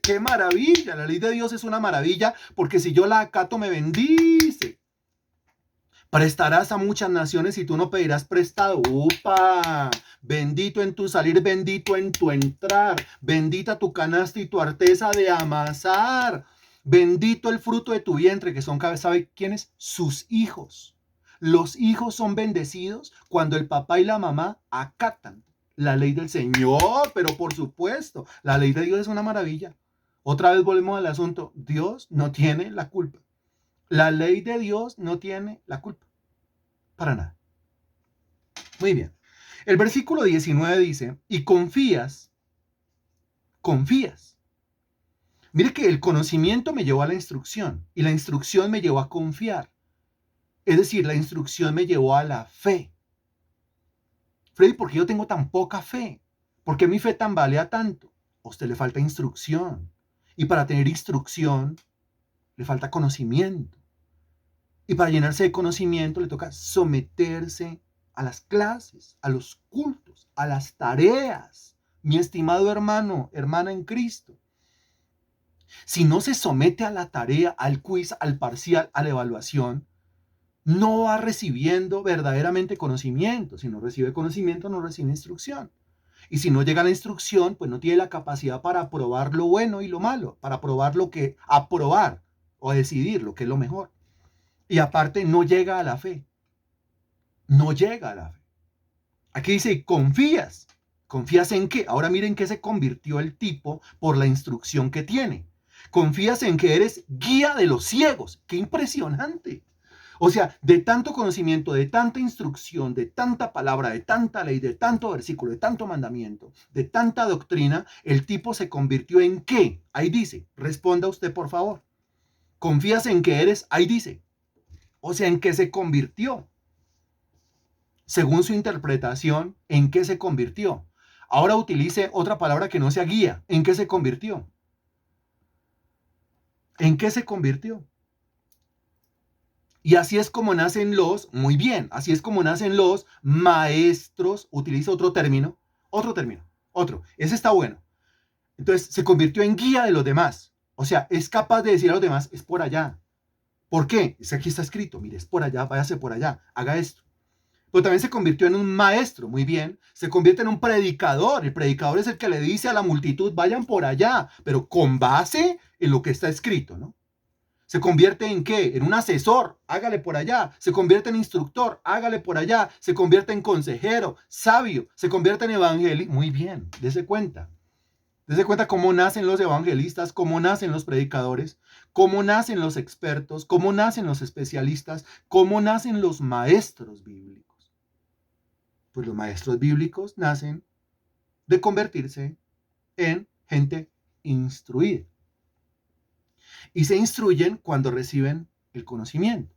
¡Qué maravilla! La ley de Dios es una maravilla porque si yo la acato me bendice. Prestarás a muchas naciones y tú no pedirás prestado. ¡Upa! Bendito en tu salir, bendito en tu entrar. Bendita tu canasta y tu arteza de amasar. Bendito el fruto de tu vientre, que son, ¿sabe quiénes? Sus hijos. Los hijos son bendecidos cuando el papá y la mamá acatan la ley del Señor, pero por supuesto, la ley de Dios es una maravilla. Otra vez volvemos al asunto. Dios no tiene la culpa. La ley de Dios no tiene la culpa. Para nada. Muy bien. El versículo 19 dice, y confías. Mire que el conocimiento me llevó a la instrucción y la instrucción me llevó a confiar. Es decir, la instrucción me llevó a la fe. Freddy, ¿por qué yo tengo tan poca fe? ¿Por qué mi fe tambalea tanto? A usted le falta instrucción. Y para tener instrucción, le falta conocimiento. Y para llenarse de conocimiento, le toca someterse a las clases, a los cultos, a las tareas. Mi estimado hermano, hermana en Cristo. Si no se somete a la tarea, al quiz, al parcial, a la evaluación, no va recibiendo verdaderamente conocimiento. Si no recibe conocimiento, no recibe instrucción. Y si no llega a la instrucción, pues no tiene la capacidad para aprobar lo bueno y lo malo, para aprobar aprobar o decidir lo que es lo mejor. Y aparte no llega a la fe. No llega a la fe. Aquí dice, confías. ¿Confías en qué? Ahora miren qué se convirtió el tipo por la instrucción que tiene. Confías en que eres guía de los ciegos. ¡Qué impresionante! O sea, de tanto conocimiento, de tanta instrucción, de tanta palabra, de tanta ley, de tanto versículo, de tanto mandamiento, de tanta doctrina, el tipo se convirtió en ¿qué? Ahí dice, responda usted por favor. ¿Confías en que eres? Ahí dice. O sea, ¿en qué se convirtió? Según su interpretación, ¿en qué se convirtió? Ahora utilice otra palabra que no sea guía. ¿En qué se convirtió? ¿En qué se convirtió? Y así es como nacen muy bien, así es como nacen los maestros, utiliza otro, ese está bueno. Entonces se convirtió en guía de los demás, o sea, es capaz de decir a los demás, es por allá. ¿Por qué? Es que aquí está escrito, mire, es por allá, váyase por allá, haga esto. Pero también se convirtió en un maestro, muy bien, se convierte en un predicador, el predicador es el que le dice a la multitud, vayan por allá, pero con base en lo que está escrito, ¿no? ¿Se convierte en qué? En un asesor, hágale por allá. Se convierte en instructor, hágale por allá. Se convierte en consejero, sabio. Se convierte en evangelista. Muy bien, dése cuenta. Dése cuenta cómo nacen los evangelistas, cómo nacen los predicadores, cómo nacen los expertos, cómo nacen los especialistas, cómo nacen los maestros bíblicos. Pues los maestros bíblicos nacen de convertirse en gente instruida. Y se instruyen cuando reciben el conocimiento.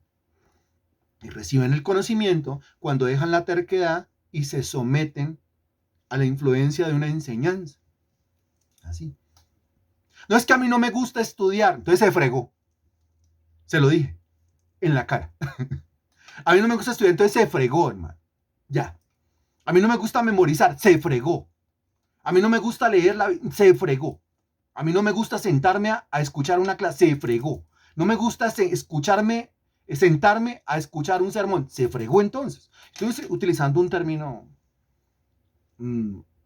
Y reciben el conocimiento cuando dejan la terquedad y se someten a la influencia de una enseñanza. Así. No es que a mí no me gusta estudiar, entonces se fregó. Se lo dije en la cara. A mí no me gusta estudiar, entonces se fregó, hermano. Ya. A mí no me gusta memorizar, se fregó. A mí no me gusta leer, se fregó. A mí no me gusta sentarme a escuchar una clase, se fregó. No me gusta sentarme a escuchar un sermón, se fregó entonces. Estoy utilizando un término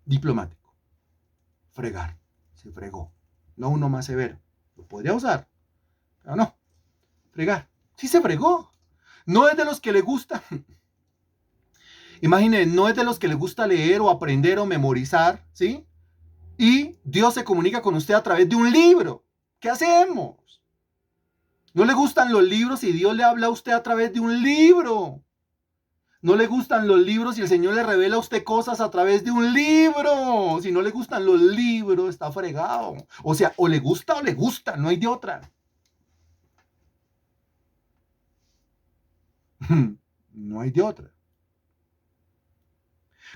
diplomático. Fregar, se fregó. No uno más severo. Lo podría usar, pero no. Fregar, sí se fregó. No es de los que le gusta. Imaginen, no es de los que le gusta leer o aprender o memorizar, ¿sí? Y Dios se comunica con usted a través de un libro. ¿Qué hacemos? No le gustan los libros y Dios le habla a usted a través de un libro. No le gustan los libros y el Señor le revela a usted cosas a través de un libro. Si no le gustan los libros, está fregado. O sea, o le gusta, no hay de otra. No hay de otra.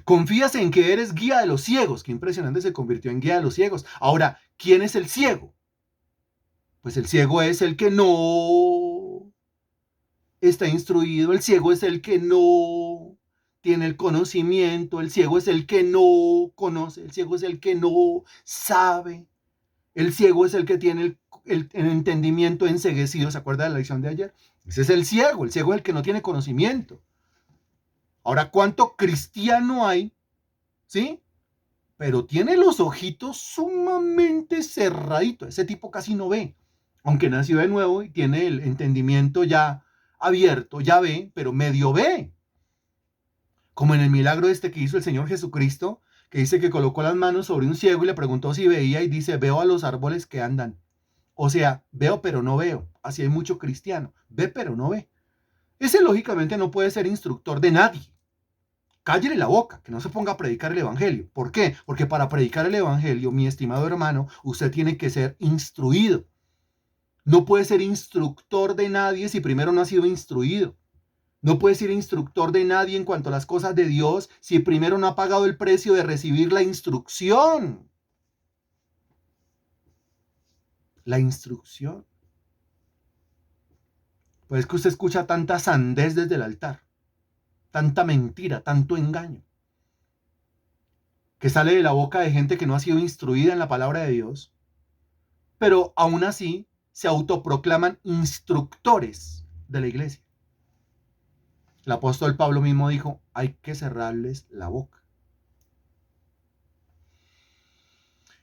Confías en que eres guía de los ciegos. Qué impresionante, se convirtió en guía de los ciegos. Ahora, ¿quién es el ciego? Pues el ciego es el que no está instruido, el ciego es el que no tiene el conocimiento, el ciego es el que no conoce, el ciego es el que no sabe, el ciego es el que tiene el entendimiento enceguecido. ¿Se acuerda de la lección de ayer? Ese es el ciego es el que no tiene conocimiento. Ahora, ¿cuánto cristiano hay? ¿Sí? Pero tiene los ojitos sumamente cerraditos. Ese tipo casi no ve, aunque nació de nuevo y tiene el entendimiento ya abierto, ya ve, pero medio ve. Como en el milagro que hizo el Señor Jesucristo, que dice que colocó las manos sobre un ciego y le preguntó si veía y dice, veo a los árboles que andan. O sea, veo pero no veo. Así hay mucho cristiano. Ve pero no ve. Ese lógicamente no puede ser instructor de nadie. Cállele la boca, que no se ponga a predicar el evangelio. ¿Por qué? Porque para predicar el evangelio, mi estimado hermano, usted tiene que ser instruido. No puede ser instructor de nadie si primero no ha sido instruido. No puede ser instructor de nadie en cuanto a las cosas de Dios si primero no ha pagado el precio de recibir la instrucción. La instrucción. Pues es que usted escucha tanta sandez desde el altar, tanta mentira, tanto engaño, que sale de la boca de gente que no ha sido instruida en la palabra de Dios, pero aún así se autoproclaman instructores de la iglesia. El apóstol Pablo mismo dijo, hay que cerrarles la boca.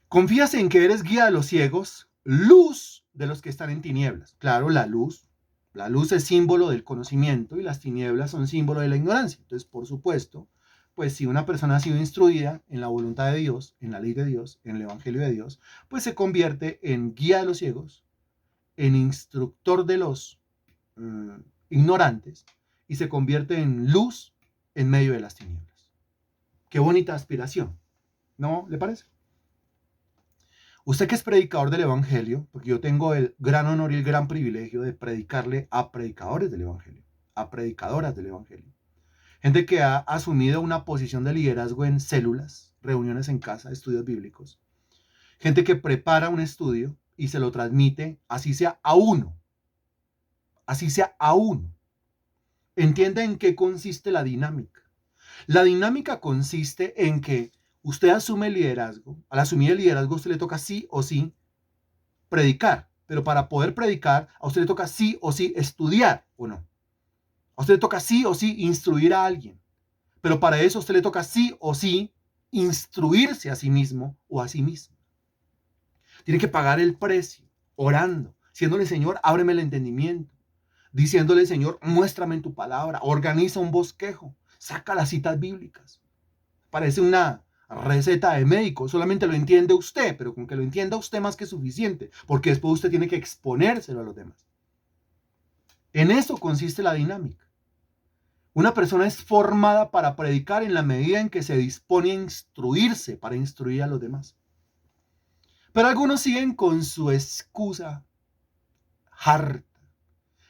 Confías en que eres guía de los ciegos, luz de los que están en tinieblas. Claro, la luz es símbolo del conocimiento y las tinieblas son símbolo de la ignorancia. Entonces, por supuesto, pues si una persona ha sido instruida en la voluntad de Dios, en la ley de Dios, en el evangelio de Dios, pues se convierte en guía de los ciegos, en instructor de los ignorantes y se convierte en luz en medio de las tinieblas. Qué bonita aspiración, ¿no le parece? Usted que es predicador del evangelio, porque yo tengo el gran honor y el gran privilegio de predicarle a predicadores del evangelio, a predicadoras del evangelio. Gente que ha asumido una posición de liderazgo en células, reuniones en casa, estudios bíblicos. Gente que prepara un estudio y se lo transmite, así sea a uno. Así sea a uno. ¿Entiende en qué consiste la dinámica? La dinámica consiste en que usted asume el liderazgo. Al asumir el liderazgo, a usted le toca sí o sí predicar. Pero para poder predicar, a usted le toca sí o sí estudiar, ¿o no? A usted le toca sí o sí instruir a alguien. Pero para eso a usted le toca sí o sí instruirse a sí mismo o a sí mismo. Tiene que pagar el precio, orando, diciéndole, Señor, ábreme el entendimiento. Diciéndole, Señor, muéstrame en tu palabra. Organiza un bosquejo. Saca las citas bíblicas. Parece una receta de médico. Solamente lo entiende usted, pero con que lo entienda usted más que suficiente. Porque después usted tiene que exponérselo a los demás. En eso consiste la dinámica. Una persona es formada para predicar en la medida en que se dispone a instruirse para instruir a los demás. Pero algunos siguen con su excusa harta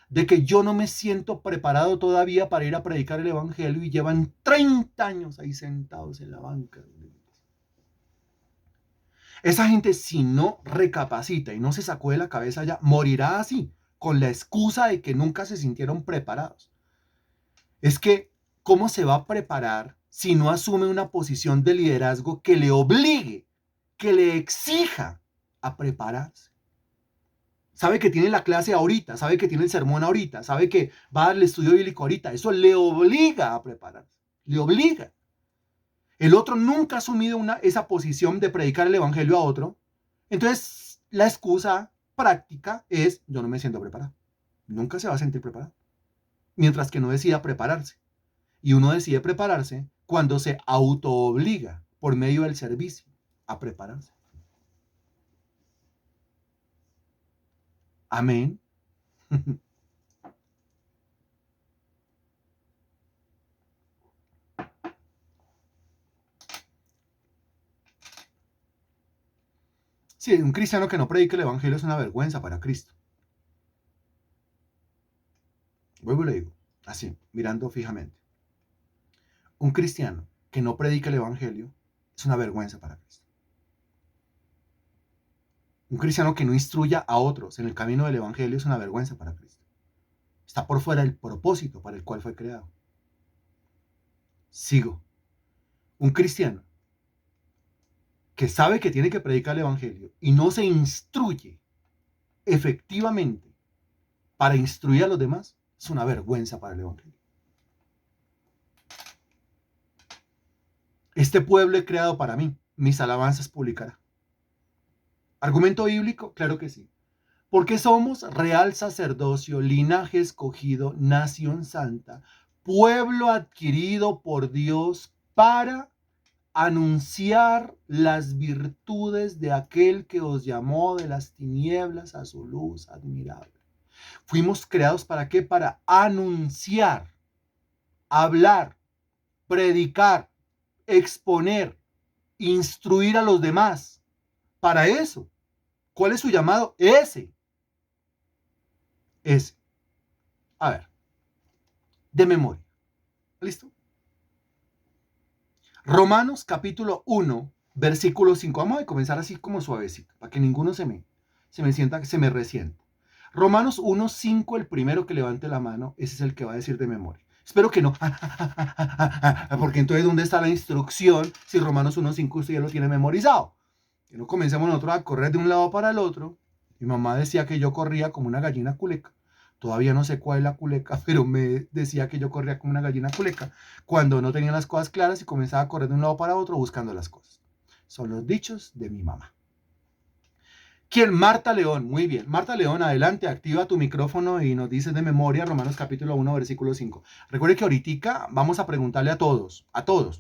de que yo no me siento preparado todavía para ir a predicar el evangelio y llevan 30 años ahí sentados en la banca. Esa gente, si no recapacita y no se sacó de la cabeza ya, morirá así, con la excusa de que nunca se sintieron preparados. Es que, ¿cómo se va a preparar si no asume una posición de liderazgo que le obligue, que le exija a prepararse? Sabe que tiene la clase ahorita, sabe que tiene el sermón ahorita, sabe que va a dar el estudio bíblico ahorita. Eso le obliga a prepararse, le obliga. El otro nunca ha asumido esa posición de predicar el evangelio a otro. Entonces, la excusa práctica es, yo no me siento preparado. Nunca se va a sentir preparado. Mientras que no decida prepararse. Y uno decide prepararse cuando se autoobliga por medio del servicio a prepararse. Amén. Sí, un cristiano que no predique el evangelio es una vergüenza para Cristo. Vuelvo y le digo, así, mirando fijamente. Un cristiano que no predique el evangelio es una vergüenza para Cristo. Un cristiano que no instruya a otros en el camino del evangelio es una vergüenza para Cristo. Está por fuera del propósito para el cual fue creado. Sigo. Un cristiano que sabe que tiene que predicar el evangelio y no se instruye efectivamente para instruir a los demás, es una vergüenza para el evangelio. Este pueblo he creado para mí, mis alabanzas publicará. ¿Argumento bíblico? Claro que sí. Porque somos real sacerdocio, linaje escogido, nación santa, pueblo adquirido por Dios para anunciar las virtudes de aquel que os llamó de las tinieblas a su luz admirable. Fuimos creados ¿para qué? Para anunciar, hablar, predicar, exponer, instruir a los demás. Para eso. ¿Cuál es su llamado? Ese. A ver, de memoria. ¿Listo? Romanos capítulo 1, versículo 5. Vamos a comenzar así como suavecito, para que ninguno se me sienta, que se me resienta. Romanos 1, 5, el primero que levante la mano, ese es el que va a decir de memoria. Espero que no, porque entonces ¿dónde está la instrucción si Romanos 1, 5 usted ya lo tiene memorizado? Que no comencemos nosotros a correr de un lado para el otro. Mi mamá decía que yo corría como una gallina culeca. Todavía no sé cuál es la culeca, pero me decía que yo corría como una gallina culeca cuando no tenía las cosas claras y comenzaba a correr de un lado para otro buscando las cosas. Son los dichos de mi mamá. ¿Quién? Marta León. Muy bien. Marta León, adelante, activa tu micrófono y nos dices de memoria Romanos capítulo 1, versículo 5. Recuerde que ahorita vamos a preguntarle a todos.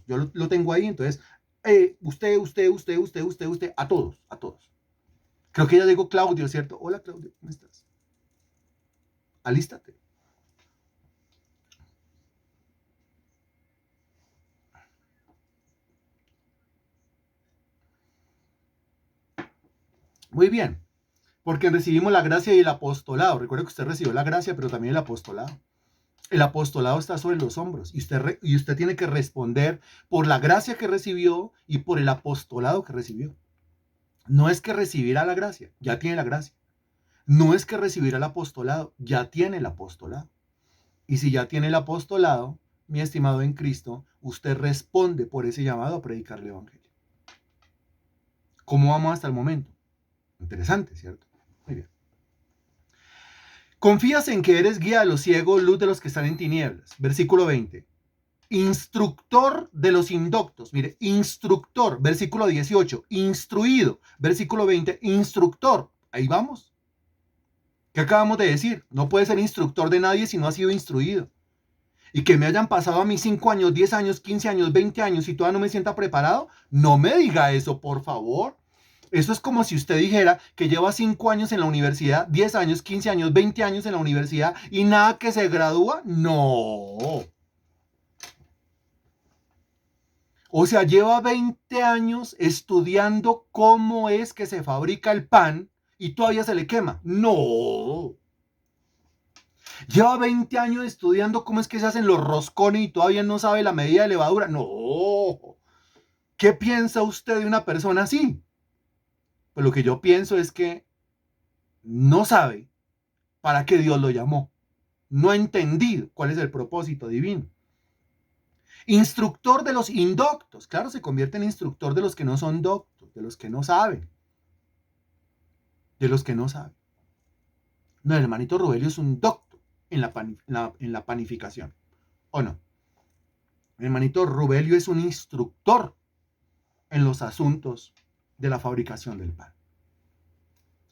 Yo lo tengo ahí, entonces, usted, a todos. Creo que ya digo Claudio, ¿cierto? Hola, Claudio, ¿cómo estás? Alístate. Muy bien, porque recibimos la gracia y el apostolado. Recuerde que usted recibió la gracia, pero también el apostolado. El apostolado está sobre los hombros y usted tiene que responder por la gracia que recibió y por el apostolado que recibió. No es que recibirá la gracia, ya tiene la gracia. No es que recibirá el apostolado, ya tiene el apostolado. Y si ya tiene el apostolado, mi estimado en Cristo, usted responde por ese llamado a predicar el evangelio. ¿Cómo vamos hasta el momento? Interesante, ¿cierto? Muy bien. Confías en que eres guía de los ciegos, luz de los que están en tinieblas. Versículo 20. Instructor de los indoctos. Mire, instructor. Versículo 18. Instruido. Versículo 20. Instructor. Ahí vamos. ¿Qué acabamos de decir? No puede ser instructor de nadie si no ha sido instruido. Y que me hayan pasado a mí 5 años, 10 años, 15 años, 20 años y todavía no me sienta preparado. No me diga eso, por favor. Eso es como si usted dijera que lleva 5 años en la universidad, 10 años, 15 años, 20 años en la universidad y nada que se gradúa. No. O sea, lleva 20 años estudiando cómo es que se fabrica el pan y todavía se le quema. No. Lleva 20 años estudiando cómo es que se hacen los roscones y todavía no sabe la medida de levadura. No. ¿Qué piensa usted de una persona así? Pues lo que yo pienso es que no sabe para qué Dios lo llamó. No ha entendido cuál es el propósito divino. Instructor de los indoctos. Claro, se convierte en instructor de los que no son doctos, de los que no saben. De los que no saben. No, el hermanito Rubelio es un docto en la panificación. ¿O no? El hermanito Rubelio es un instructor en los asuntos de la fabricación del pan.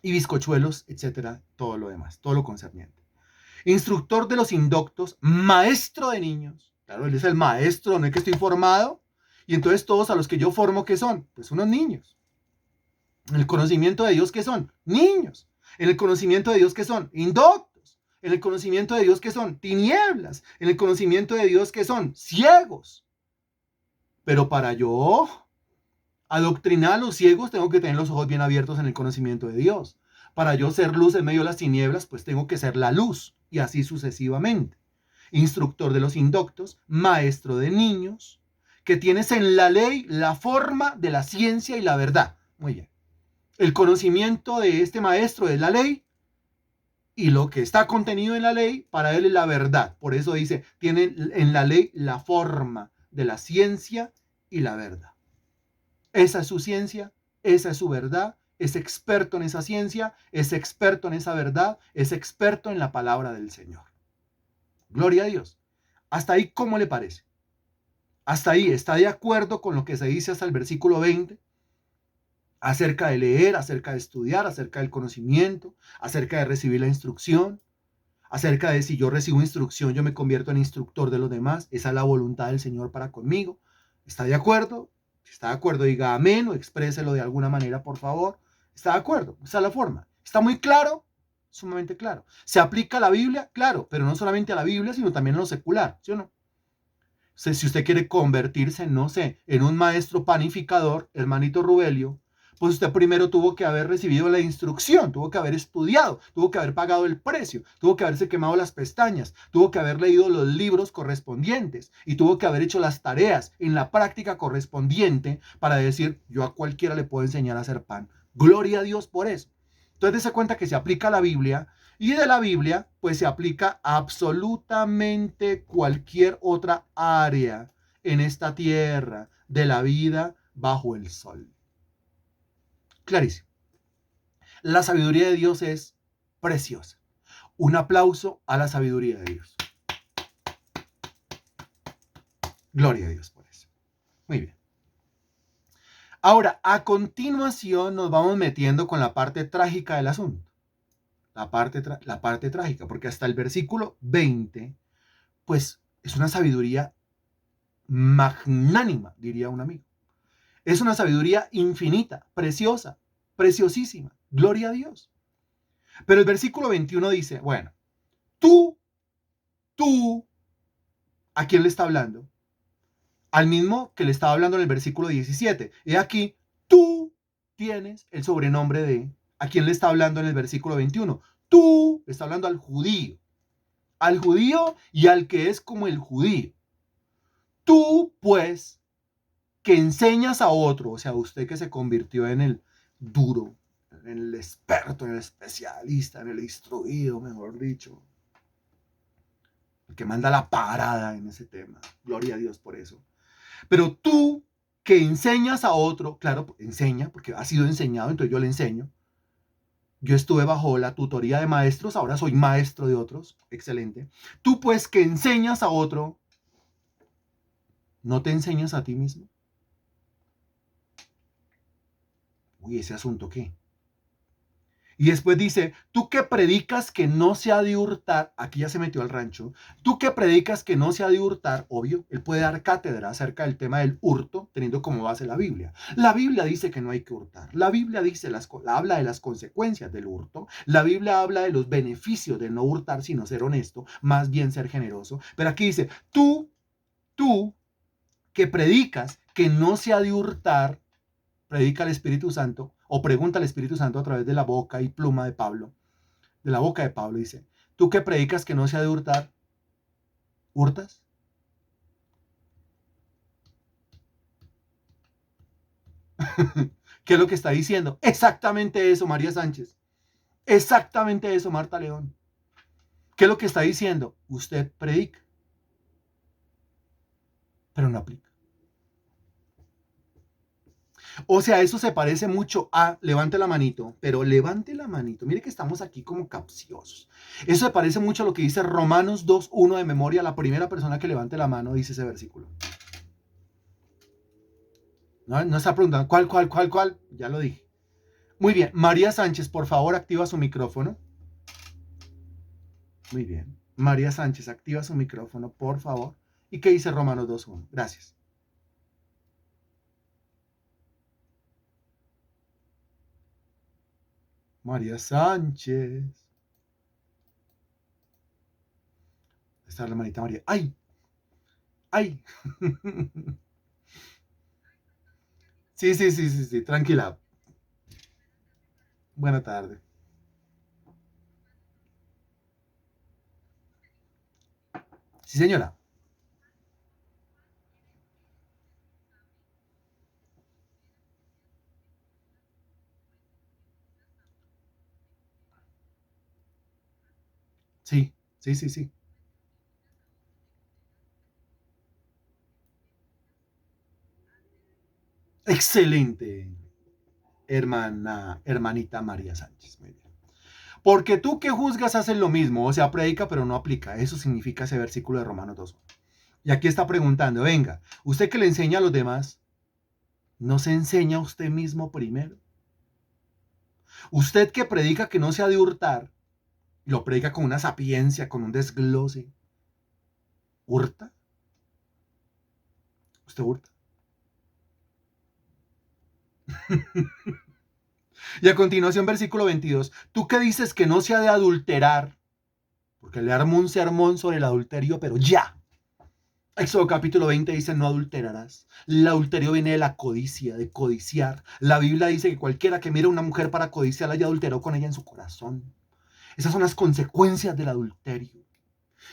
Y bizcochuelos, etcétera, todo lo demás, todo lo concerniente. Instructor de los indoctos, maestro de niños. Claro, él es el maestro, no es que estoy formado. Y entonces todos a los que yo formo, ¿qué son? Pues unos niños. En el conocimiento de Dios, ¿qué son? Niños. En el conocimiento de Dios, ¿qué son? Indoctos. En el conocimiento de Dios, ¿qué son? Tinieblas. En el conocimiento de Dios, ¿qué son? Ciegos. Pero para yo adoctrinar a los ciegos, tengo que tener los ojos bien abiertos en el conocimiento de Dios. Para yo ser luz en medio de las tinieblas, pues tengo que ser la luz. Y así sucesivamente. Instructor de los indoctos, maestro de niños, que tienes en la ley la forma de la ciencia y la verdad. Muy bien. El conocimiento de este maestro es la ley y lo que está contenido en la ley para él es la verdad. Por eso dice, tiene en la ley la forma de la ciencia y la verdad. Esa es su ciencia, esa es su verdad, es experto en esa ciencia, es experto en esa verdad, es experto en la palabra del Señor. Gloria a Dios. Hasta ahí, ¿cómo le parece? Hasta ahí, ¿está de acuerdo con lo que se dice hasta el versículo 20? Acerca de leer, acerca de estudiar, acerca del conocimiento, acerca de recibir la instrucción, acerca de si yo recibo instrucción, yo me convierto en instructor de los demás. Esa es la voluntad del Señor para conmigo. ¿Está de acuerdo? Si está de acuerdo, diga amén o expréselo de alguna manera, por favor. ¿Está de acuerdo? Esa es la forma. ¿Está muy claro? Sumamente claro. ¿Se aplica a la Biblia? Claro, pero no solamente a la Biblia, sino también a lo secular, ¿sí o no? Si usted quiere convertirse, no sé, en un maestro panificador, hermanito Rubelio, pues usted primero tuvo que haber recibido la instrucción, tuvo que haber estudiado, tuvo que haber pagado el precio, tuvo que haberse quemado las pestañas, tuvo que haber leído los libros correspondientes y tuvo que haber hecho las tareas en la práctica correspondiente para decir, yo a cualquiera le puedo enseñar a hacer pan. Gloria a Dios por eso. Entonces, dése cuenta que se aplica a la Biblia y de la Biblia, pues se aplica a absolutamente cualquier otra área en esta tierra de la vida bajo el sol. Clarísimo. La sabiduría de Dios es preciosa. Un aplauso a la sabiduría de Dios. Gloria a Dios por eso. Muy bien. Ahora, a continuación nos vamos metiendo con la parte trágica del asunto. La parte trágica, porque hasta el versículo 20, pues es una sabiduría magnánima, diría un amigo. Es una sabiduría infinita, preciosa, preciosísima. Gloria a Dios. Pero el versículo 21 dice, bueno, tú, ¿a quién le está hablando? Al mismo que le estaba hablando en el versículo 17. He aquí, tú tienes el sobrenombre de, ¿a quién le está hablando en el versículo 21? Tú, le está hablando al judío y al que es como el judío. Tú, pues, que enseñas a otro, o sea, usted que se convirtió en el duro, en el experto, en el especialista, en el instruido, mejor dicho, el que manda la parada en ese tema. Gloria a Dios por eso. Pero tú que enseñas a otro, claro, enseña, porque ha sido enseñado, entonces yo le enseño. Yo estuve bajo la tutoría de maestros, ahora soy maestro de otros, excelente. Tú pues que enseñas a otro, ¿no te enseñas a ti mismo? Uy, ese asunto, ¿qué? Y después dice, tú que predicas que no se ha de hurtar, aquí ya se metió al rancho, tú que predicas que no se ha de hurtar, obvio, él puede dar cátedra acerca del tema del hurto, teniendo como base la Biblia. La Biblia dice que no hay que hurtar, la Biblia dice habla de las consecuencias del hurto, la Biblia habla de los beneficios de no hurtar, sino ser honesto, más bien ser generoso. Pero aquí dice, tú que predicas que no se ha de hurtar, predica al Espíritu Santo o pregunta al Espíritu Santo a través de la boca y pluma de Pablo, de la boca de Pablo, dice, tú que predicas que no se ha de hurtar, ¿hurtas? ¿Qué es lo que está diciendo? Exactamente eso, María Sánchez. Exactamente eso, Marta León. ¿Qué es lo que está diciendo? Usted predica, pero no aplica. O sea, eso se parece mucho a, levante la manito, pero levante la manito. Mire que estamos aquí como capciosos. Eso se parece mucho a lo que dice Romanos 2:1 de memoria. La primera persona que levante la mano dice ese versículo. No, no está preguntando, ¿cuál? Ya lo dije. Muy bien. María Sánchez, por favor, activa su micrófono. Muy bien. María Sánchez, activa su micrófono, por favor. ¿Y qué dice Romanos 2:1? Gracias. María Sánchez. Está la manita María. ¡Ay! ¡Ay! Sí. Tranquila. Buena tarde. Sí, señora. Sí. Excelente, hermanita María Sánchez. Muy bien. Porque tú que juzgas haces lo mismo, o sea, predica pero no aplica. Eso significa ese versículo de Romanos 2. Y aquí está preguntando, venga, usted que le enseña a los demás, ¿no se enseña a usted mismo primero? Usted que predica que no se ha de hurtar, lo predica con una sapiencia, con un desglose, ¿hurta? ¿Usted hurta? Y a continuación, versículo 22. ¿Tú qué dices que no se ha de adulterar? Porque le armó un sermón sobre el adulterio, pero ya. Éxodo capítulo 20 dice, no adulterarás. El adulterio viene de la codicia, de codiciar. La Biblia dice que cualquiera que mire a una mujer para codiciarla ya adulteró con ella en su corazón. Esas son las consecuencias del adulterio.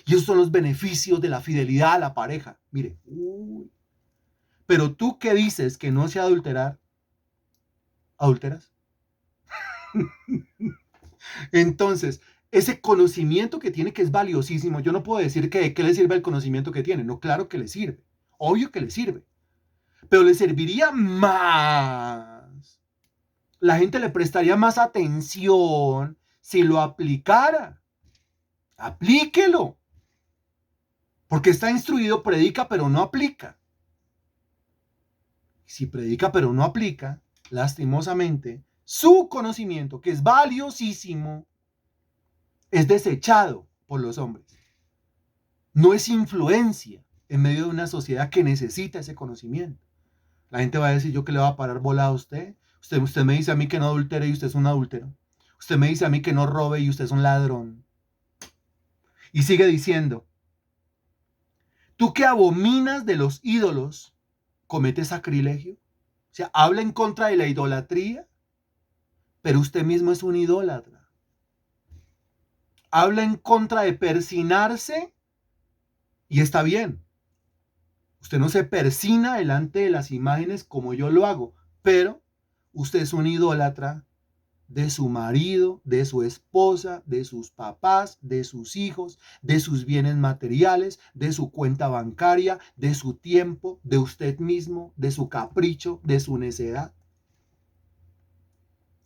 Y esos son los beneficios de la fidelidad a la pareja. Mire, pero tú que dices que no se adulterar, ¿adulteras? Entonces, ese conocimiento que tiene que es valiosísimo, yo no puedo decir que de qué le sirve el conocimiento que tiene. No, claro que le sirve. Obvio que le sirve. Pero le serviría más. La gente le prestaría más atención si lo aplicara. Aplíquelo. Porque está instruido, predica, pero no aplica. Si predica, pero no aplica, lastimosamente, su conocimiento, que es valiosísimo, es desechado por los hombres. No es influencia en medio de una sociedad que necesita ese conocimiento. La gente va a decir, ¿yo qué le va a parar bola a usted? Usted me dice a mí que no adultere y usted es un adúltero. Usted me dice a mí que no robe y usted es un ladrón. Y sigue diciendo, tú que abominas de los ídolos, cometes sacrilegio. O sea, habla en contra de la idolatría, pero usted mismo es un idólatra. Habla en contra de persinarse y está bien. Usted no se persina delante de las imágenes como yo lo hago, pero usted es un idólatra de su marido, de su esposa, de sus papás, de sus hijos, de sus bienes materiales, de su cuenta bancaria, de su tiempo, de usted mismo, de su capricho, de su necedad.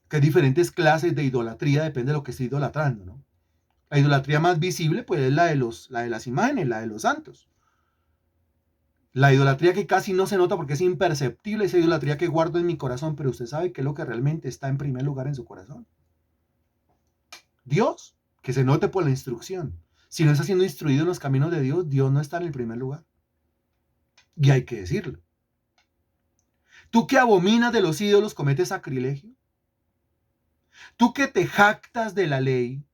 Que hay diferentes clases de idolatría, depende de lo que esté idolatrando, ¿no? La idolatría más visible, pues, es la de las imágenes, la de los santos. La idolatría que casi no se nota porque es imperceptible, esa idolatría que guardo en mi corazón, pero usted sabe qué es lo que realmente está en primer lugar en su corazón. Dios, que se note por la instrucción. Si no está siendo instruido en los caminos de Dios, Dios no está en el primer lugar. Y hay que decirlo. Tú que abominas de los ídolos, cometes sacrilegio. Tú que te jactas de la ley,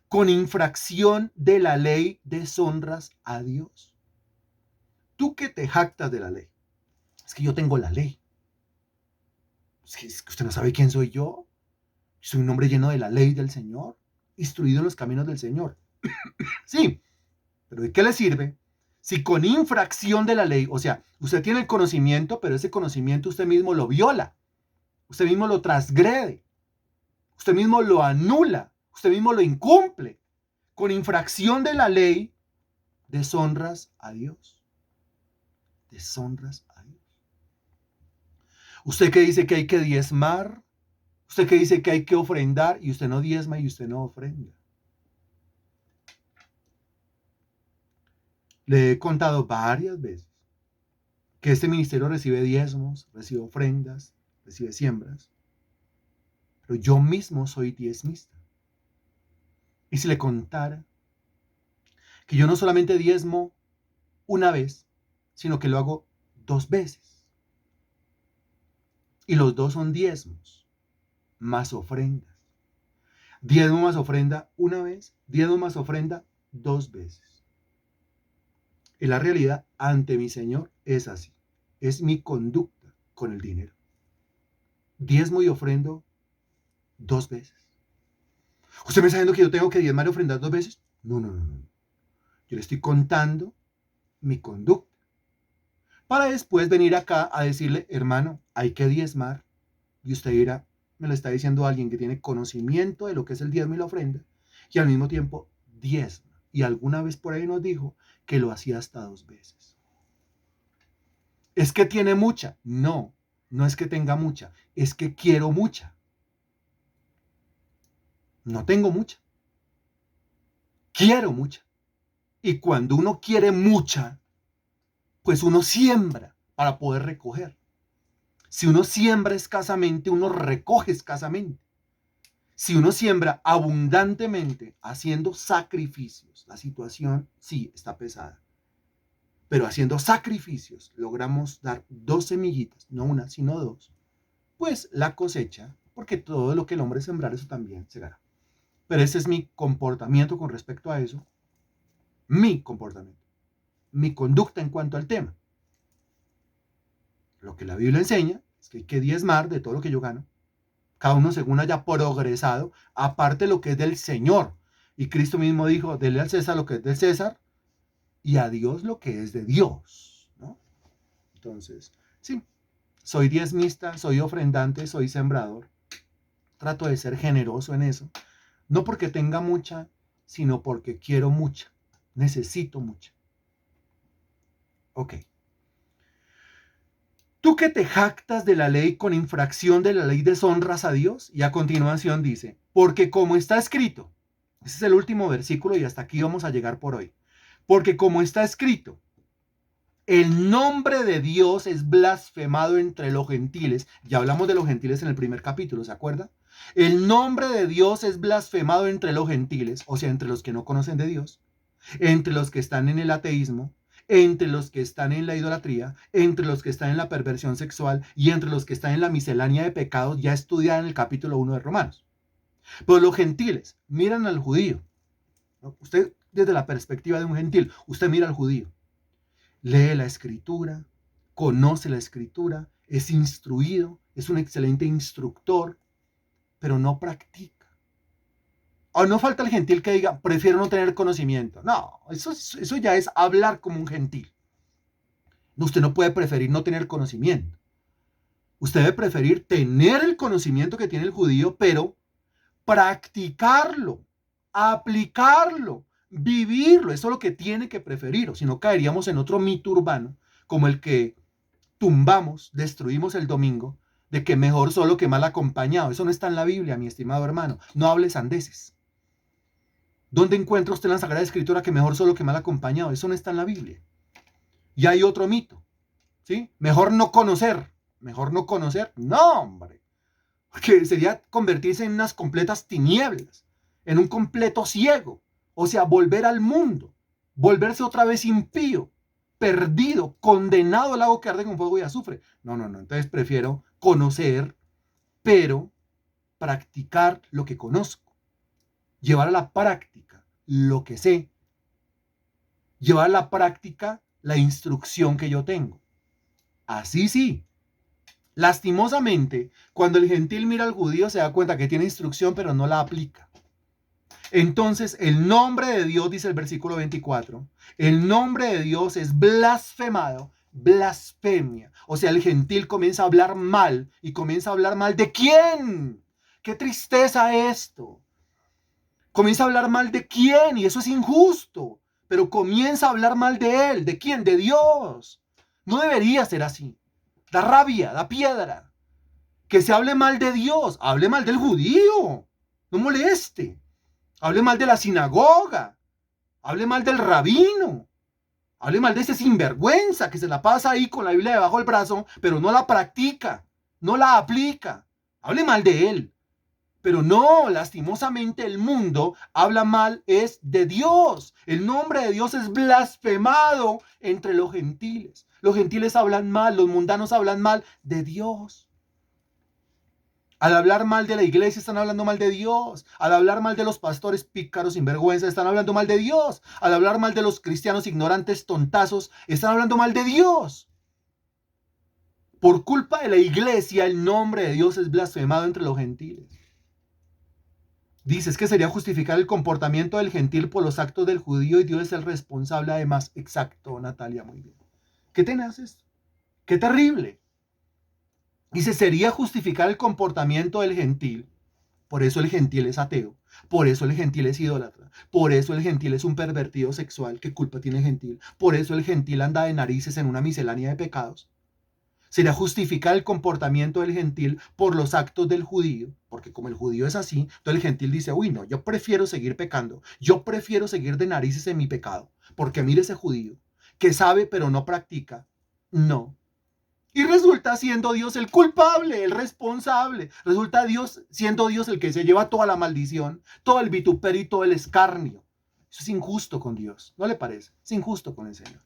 con infracción de la ley deshonras a Dios. Tú que te jactas de la ley. Es que yo tengo la ley. Es que usted no sabe quién soy yo. Soy un hombre lleno de la ley del Señor, instruido en los caminos del Señor. Sí, pero ¿de qué le sirve si con infracción de la ley, o sea, usted tiene el conocimiento, pero ese conocimiento usted mismo lo viola, usted mismo lo transgrede, usted mismo lo anula, usted mismo lo incumple? Con infracción de la ley, deshonras a Dios. Deshonras a Dios. Usted que dice que hay que diezmar, usted que dice que hay que ofrendar, y usted no diezma y usted no ofrenda. Le he contado varias veces que este ministerio recibe diezmos, recibe ofrendas, recibe siembras, pero yo mismo soy diezmista. Y si le contara que yo no solamente diezmo una vez, sino que lo hago 2 veces. Y los dos son diezmos, más ofrendas. Diezmo más ofrenda una vez, diezmo más ofrenda 2 veces. Y la realidad ante mi Señor es así. Es mi conducta con el dinero. Diezmo y ofrendo 2 veces. ¿Usted me está diciendo que yo tengo que diezmar y ofrendar 2 veces? No, no, no, no. Yo le estoy contando mi conducta. Para después venir acá a decirle, hermano, hay que diezmar. Y usted dirá, me lo está diciendo alguien que tiene conocimiento de lo que es el diezmo y la ofrenda. Y al mismo tiempo diezma. Y alguna vez por ahí nos dijo que lo hacía hasta 2 veces. ¿Es que tiene mucha? No, no es que tenga mucha. Es que quiero mucha. No tengo mucha. Quiero mucha. Y cuando uno quiere mucha, pues uno siembra para poder recoger. Si uno siembra escasamente, uno recoge escasamente. Si uno siembra abundantemente haciendo sacrificios, la situación sí está pesada. Pero haciendo sacrificios logramos dar 2 semillitas, no una, sino 2. pues la cosecha, porque todo lo que el hombre sembrar, eso también segará. Pero ese es mi comportamiento con respecto a eso, mi comportamiento, mi conducta en cuanto al tema. Lo que la Biblia enseña es que hay que diezmar de todo lo que yo gano, cada uno según haya progresado, aparte lo que es del Señor. Y Cristo mismo dijo, dele al César lo que es del César y a Dios lo que es de Dios, ¿no? Entonces, sí, soy diezmista, soy ofrendante, soy sembrador. Trato de ser generoso en eso. No porque tenga mucha, sino porque quiero mucha. Necesito mucha. Ok. Tú que te jactas de la ley con infracción de la ley deshonras a Dios. Y a continuación dice, porque como está escrito, ese es el último versículo y hasta aquí vamos a llegar por hoy. Porque como está escrito, el nombre de Dios es blasfemado entre los gentiles. Ya hablamos de los gentiles en el primer capítulo, ¿se acuerda? El nombre de Dios es blasfemado entre los gentiles, o sea, entre los que no conocen de Dios, entre los que están en el ateísmo, entre los que están en la idolatría, entre los que están en la perversión sexual y entre los que están en la miscelánea de pecados ya estudiada en el capítulo 1 de Romanos. Pero los gentiles miran al judío, ¿no? Usted desde la perspectiva de un gentil, usted mira al judío, lee la escritura, conoce la escritura, es instruido, es un excelente instructor, pero no practica. O no falta el gentil que diga, prefiero no tener conocimiento. No, eso ya es hablar como un gentil. Usted no puede preferir no tener conocimiento. Usted debe preferir tener el conocimiento que tiene el judío, pero practicarlo, aplicarlo, vivirlo. Eso es lo que tiene que preferir, o si no caeríamos en otro mito urbano, como el que tumbamos, destruimos el domingo, de que mejor solo que mal acompañado. Eso no está en la Biblia, mi estimado hermano. No hable sandeces. ¿Dónde encuentra usted en la Sagrada Escritura que mejor solo que mal acompañado? Eso no está en la Biblia. Y hay otro mito, ¿sí? Mejor no conocer. Mejor no conocer. No, hombre. Porque sería convertirse en unas completas tinieblas, en un completo ciego. O sea, volver al mundo, volverse otra vez impío, perdido, condenado al lago que arde con fuego y azufre. No, no, no. Entonces prefiero conocer, pero practicar lo que conozco. Llevar a la práctica lo que sé. Llevar a la práctica la instrucción que yo tengo. Así sí. Lastimosamente, cuando el gentil mira al judío se da cuenta que tiene instrucción pero no la aplica. Entonces, el nombre de Dios, dice el versículo 24, el nombre de Dios es blasfemado, blasfemia. O sea, el gentil comienza a hablar mal y comienza a hablar mal ¿de quién? ¡Qué tristeza esto! Comienza a hablar mal de quién y eso es injusto, pero comienza a hablar mal de él. ¿De quién? De Dios. No debería ser así. Da rabia, da piedra. Que se hable mal de Dios, hable mal del judío. No moleste. Hable mal de la sinagoga. Hable mal del rabino. Hable mal de ese sinvergüenza que se la pasa ahí con la Biblia debajo del brazo, pero no la practica, no la aplica. Hable mal de él. Pero no, lastimosamente el mundo habla mal es de Dios. El nombre de Dios es blasfemado entre los gentiles. Los gentiles hablan mal, los mundanos hablan mal de Dios. Al hablar mal de la iglesia están hablando mal de Dios. Al hablar mal de los pastores pícaros sinvergüenza están hablando mal de Dios. Al hablar mal de los cristianos ignorantes tontazos están hablando mal de Dios. Por culpa de la iglesia el nombre de Dios es blasfemado entre los gentiles. Dices que sería justificar el comportamiento del gentil por los actos del judío y Dios es el responsable además. Exacto, Natalia, muy bien. ¿Qué tenaz esto? ¡Qué terrible! Dice, sería justificar el comportamiento del gentil. Por eso el gentil es ateo. Por eso el gentil es idólatra. Por eso el gentil es un pervertido sexual. ¿Qué culpa tiene el gentil? Por eso el gentil anda de narices en una miscelánea de pecados. Sería justificar el comportamiento del gentil por los actos del judío, porque como el judío es así, entonces el gentil dice, uy, no, yo prefiero seguir pecando, yo prefiero seguir de narices en mi pecado, porque mire ese judío, que sabe pero no practica, no. Y resulta siendo Dios el culpable, el responsable, resulta Dios siendo Dios el que se lleva toda la maldición, todo el vituperio y todo el escarnio. Eso es injusto con Dios, ¿no le parece? Es injusto con el Señor.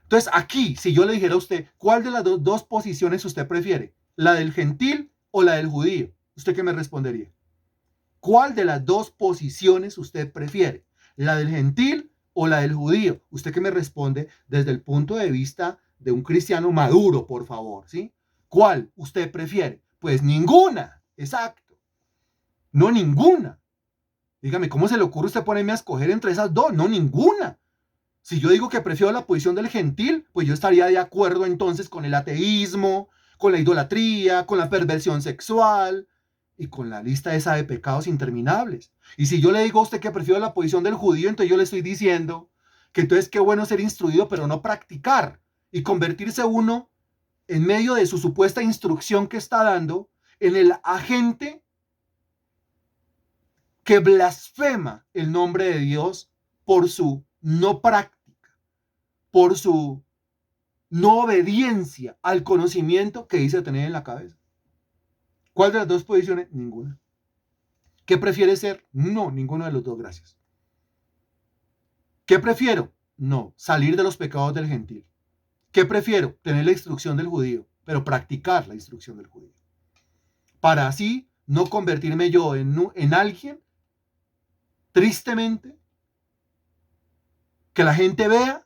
Entonces aquí, si yo le dijera a usted, ¿cuál de las dos posiciones usted prefiere? ¿La del gentil o la del judío? ¿Usted qué me respondería? ¿Cuál de las dos posiciones usted prefiere? ¿La del gentil o la del judío? ¿Usted qué me responde desde el punto de vista de un cristiano maduro, por favor? ¿Sí? ¿Cuál usted prefiere? Pues ninguna. Exacto. No, ninguna. Dígame, ¿cómo se le ocurre usted ponerme a escoger entre esas dos? No, ninguna. Si yo digo que prefiero la posición del gentil, pues yo estaría de acuerdo entonces con el ateísmo, con la idolatría, con la perversión sexual y con la lista esa de pecados interminables. Y si yo le digo a usted que prefiero la posición del judío, entonces yo le estoy diciendo que entonces qué bueno ser instruido, pero no practicar y convertirse uno en medio de su supuesta instrucción que está dando en el agente que blasfema el nombre de Dios por su no práctica, por su no obediencia al conocimiento que dice tener en la cabeza. ¿Cuál de las dos posiciones? Ninguna. ¿Qué prefiere ser? No, ninguno de los dos, gracias. ¿Qué prefiero? No, salir de los pecados del gentil. ¿Qué prefiero? Tener la instrucción del judío, pero practicar la instrucción del judío. Para así no convertirme yo en alguien, tristemente, que la gente vea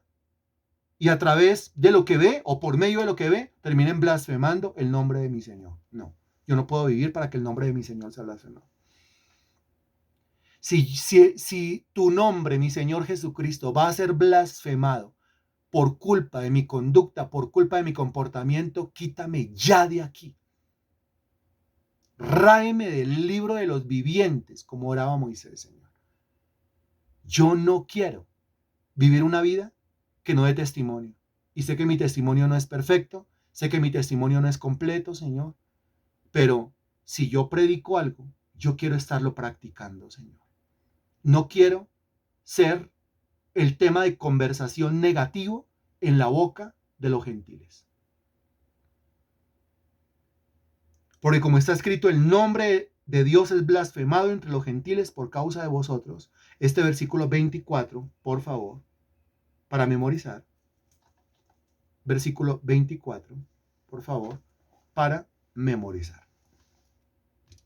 y a través de lo que ve o por medio de lo que ve terminen blasfemando el nombre de mi Señor. No, yo no puedo vivir para que el nombre de mi Señor sea blasfemado. Si tu nombre, mi Señor Jesucristo, va a ser blasfemado por culpa de mi conducta, por culpa de mi comportamiento, quítame ya de aquí. Ráeme del libro de los vivientes, como oraba Moisés, Señor. Yo no quiero vivir una vida que no dé testimonio. Y sé que mi testimonio no es perfecto, sé que mi testimonio no es completo, Señor. Pero si yo predico algo, yo quiero estarlo practicando, Señor. No quiero ser el tema de conversación negativo en la boca de los gentiles. Porque como está escrito, el nombre de Dios es blasfemado entre los gentiles por causa de vosotros. Este versículo 24, por favor, para memorizar. Versículo 24, por favor, para memorizar.